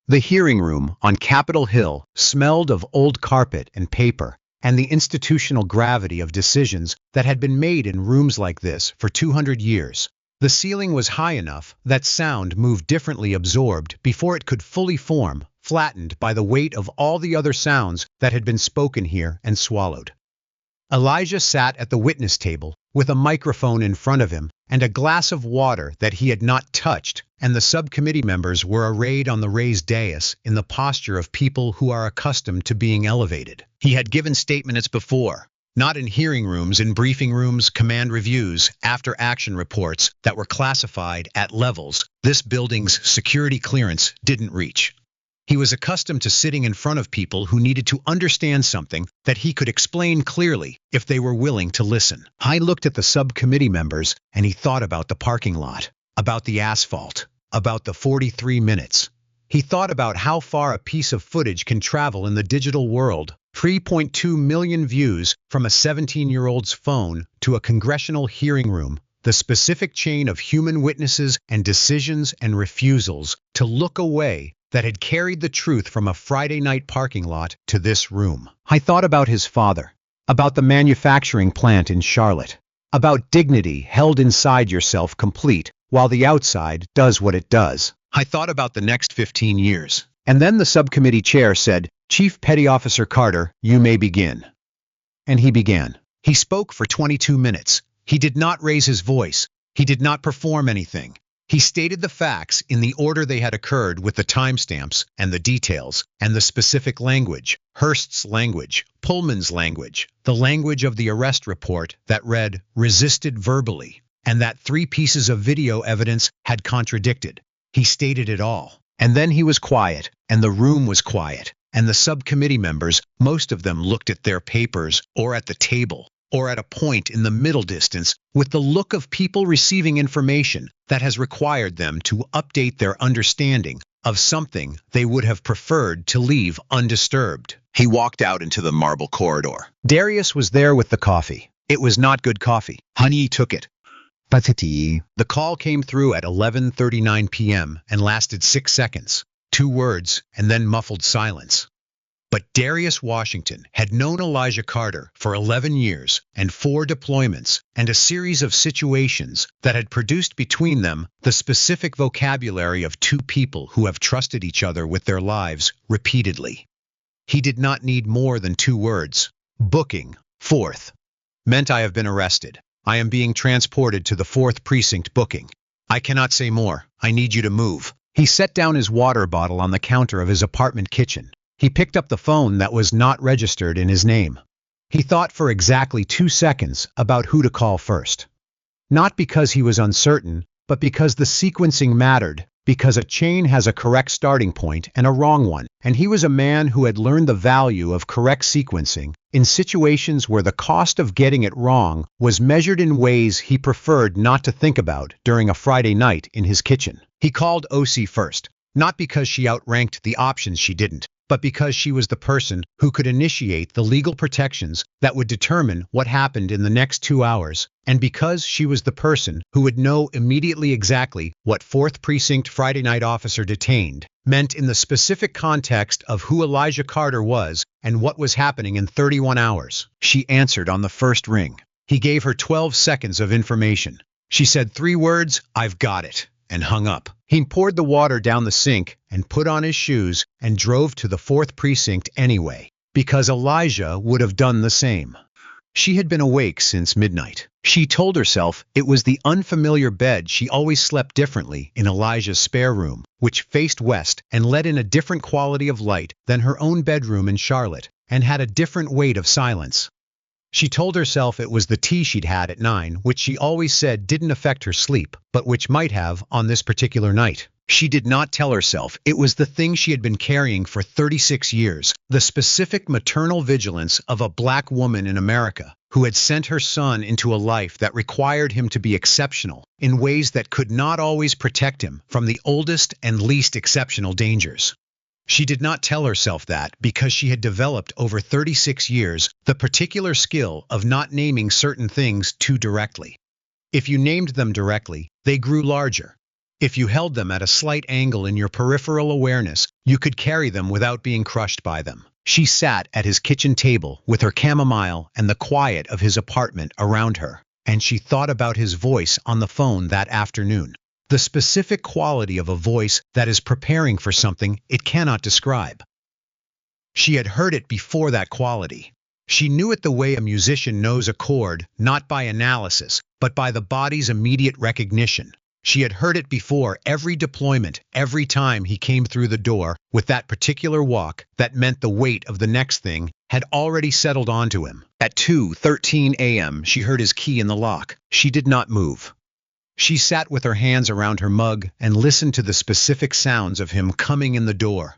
The hearing room on Capitol Hill smelled of old carpet and paper, and the institutional gravity of decisions that had been made in rooms like this for 200 years. The ceiling was high enough that sound moved differently, absorbed before it could fully form, flattened by the weight of all the other sounds that had been spoken here and swallowed. Elijah sat at the witness table with a microphone in front of him and a glass of water that he had not touched, and the subcommittee members were arrayed on the raised dais in the posture of people who are accustomed to being elevated. He had given statements before, not in hearing rooms, in briefing rooms, command reviews, after-action reports that were classified at levels this building's security clearance didn't reach. He was accustomed to sitting in front of people who needed to understand something that he could explain clearly if they were willing to listen. I looked at the subcommittee members, and he thought about the parking lot, about the asphalt, about the 43 minutes. He thought about how far a piece of footage can travel in the digital world. 3.2 million views from a 17-year-old's phone to a congressional hearing room, the specific chain of human witnesses and decisions and refusals to look away that had carried the truth from a Friday night parking lot to this room. I thought about his father, about the manufacturing plant in Charlotte, about dignity held inside yourself complete while the outside does what it does. I thought about the next 15 years. And then the subcommittee chair said, "Chief Petty Officer Carter, you may begin." And he began. He spoke for 22 minutes. He did not raise his voice. He did not perform anything. He stated the facts in the order they had occurred, with the timestamps and the details and the specific language, Hurst's language, Pullman's language, the language of the arrest report that read, "resisted verbally," and that 3 pieces of video evidence had contradicted. He stated it all. And then he was quiet, and the room was quiet, and the subcommittee members, most of them, looked at their papers or at the table or at a point in the middle distance with the look of people receiving information that has required them to update their understanding of something they would have preferred to leave undisturbed. He walked out into the marble corridor. Darius was there with the coffee. It was not good coffee. Honey took it. The call came through at 11:39 p.m. and lasted 6 seconds. 2 words, and then muffled silence. But Darius Washington had known Elijah Carter for 11 years and 4 deployments and a series of situations that had produced between them the specific vocabulary of 2 people who have trusted each other with their lives repeatedly. He did not need more than 2 words. Booking, 4th. Meant I have been arrested. I am being transported to the 4th precinct booking. I cannot say more. I need you to move. He set down his water bottle on the counter of his apartment kitchen. He picked up the phone that was not registered in his name. He thought for exactly 2 seconds about who to call first. Not because he was uncertain, but because the sequencing mattered, because a chain has a correct starting point and a wrong one, and he was a man who had learned the value of correct sequencing in situations where the cost of getting it wrong was measured in ways he preferred not to think about during a Friday night in his kitchen. He called OC first, not because she outranked the options she didn't, but because she was the person who could initiate the legal protections that would determine what happened in the next 2 hours, and because she was the person who would know immediately exactly what 4th Precinct Friday night officer detained meant in the specific context of who Elijah Carter was and what was happening in 31 hours. She answered on the first ring. He gave her 12 seconds of information. She said 3 words, "I've got it," and hung up. He poured the water down the sink and put on his shoes and drove to the 4th Precinct anyway, because Elijah would have done the same. She had been awake since midnight. She told herself it was the unfamiliar bed she always slept differently in Elijah's spare room, which faced west and let in a different quality of light than her own bedroom in Charlotte, and had a different weight of silence. She told herself it was the tea she'd had at 9, which she always said didn't affect her sleep, but which might have on this particular night. She did not tell herself it was the thing she had been carrying for 36 years, the specific maternal vigilance of a black woman in America who had sent her son into a life that required him to be exceptional in ways that could not always protect him from the oldest and least exceptional dangers. She did not tell herself that because she had developed over 36 years the particular skill of not naming certain things too directly. If you named them directly, they grew larger. If you held them at a slight angle in your peripheral awareness, you could carry them without being crushed by them. She sat at his kitchen table with her chamomile and the quiet of his apartment around her, and she thought about his voice on the phone that afternoon. The specific quality of a voice that is preparing for something it cannot describe. She had heard it before that quality. She knew it the way a musician knows a chord, not by analysis, but by the body's immediate recognition. She had heard it before every deployment, every time he came through the door with that particular walk that meant the weight of the next thing had already settled onto him. At 2:13 a.m. she heard his key in the lock. She did not move. She sat with her hands around her mug and listened to the specific sounds of him coming in the door.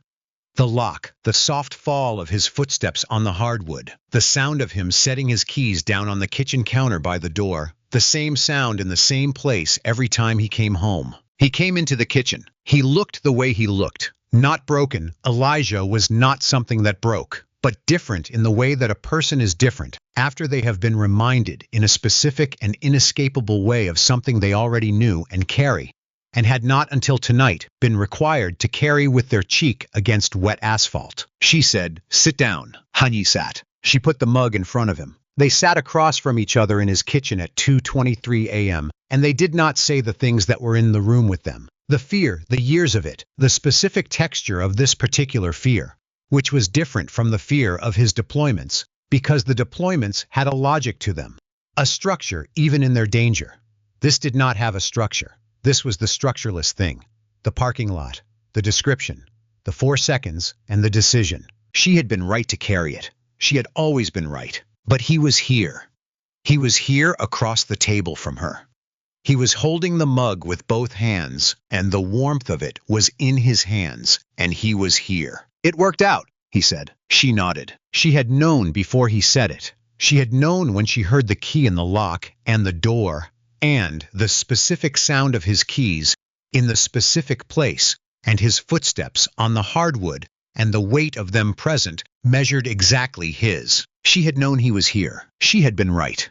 The lock, the soft fall of his footsteps on the hardwood, the sound of him setting his keys down on the kitchen counter by the door, the same sound in the same place every time he came home. He came into the kitchen. He looked the way he looked. Not broken. Elijah was not something that broke, but different in the way that a person is different after they have been reminded in a specific and inescapable way of something they already knew and carry, and had not until tonight been required to carry with their cheek against wet asphalt. She said, "Sit down." Honey sat. She put the mug in front of him. They sat across from each other in his kitchen at 2:23 a.m., and they did not say the things that were in the room with them. The fear, the years of it, the specific texture of this particular fear, which was different from the fear of his deployments, because the deployments had a logic to them, a structure even in their danger. This did not have a structure. This was the structureless thing, the parking lot, the description, the 4 seconds, and the decision. She had been right to carry it. She had always been right. But he was here. He was here across the table from her. He was holding the mug with both hands, and the warmth of it was in his hands, and he was here. "It worked out," he said. She nodded. She had known before he said it. She had known when she heard the key in the lock and the door, and the specific sound of his keys in the specific place, and his footsteps on the hardwood, and the weight of them present measured exactly his. She had known he was here. She had been right.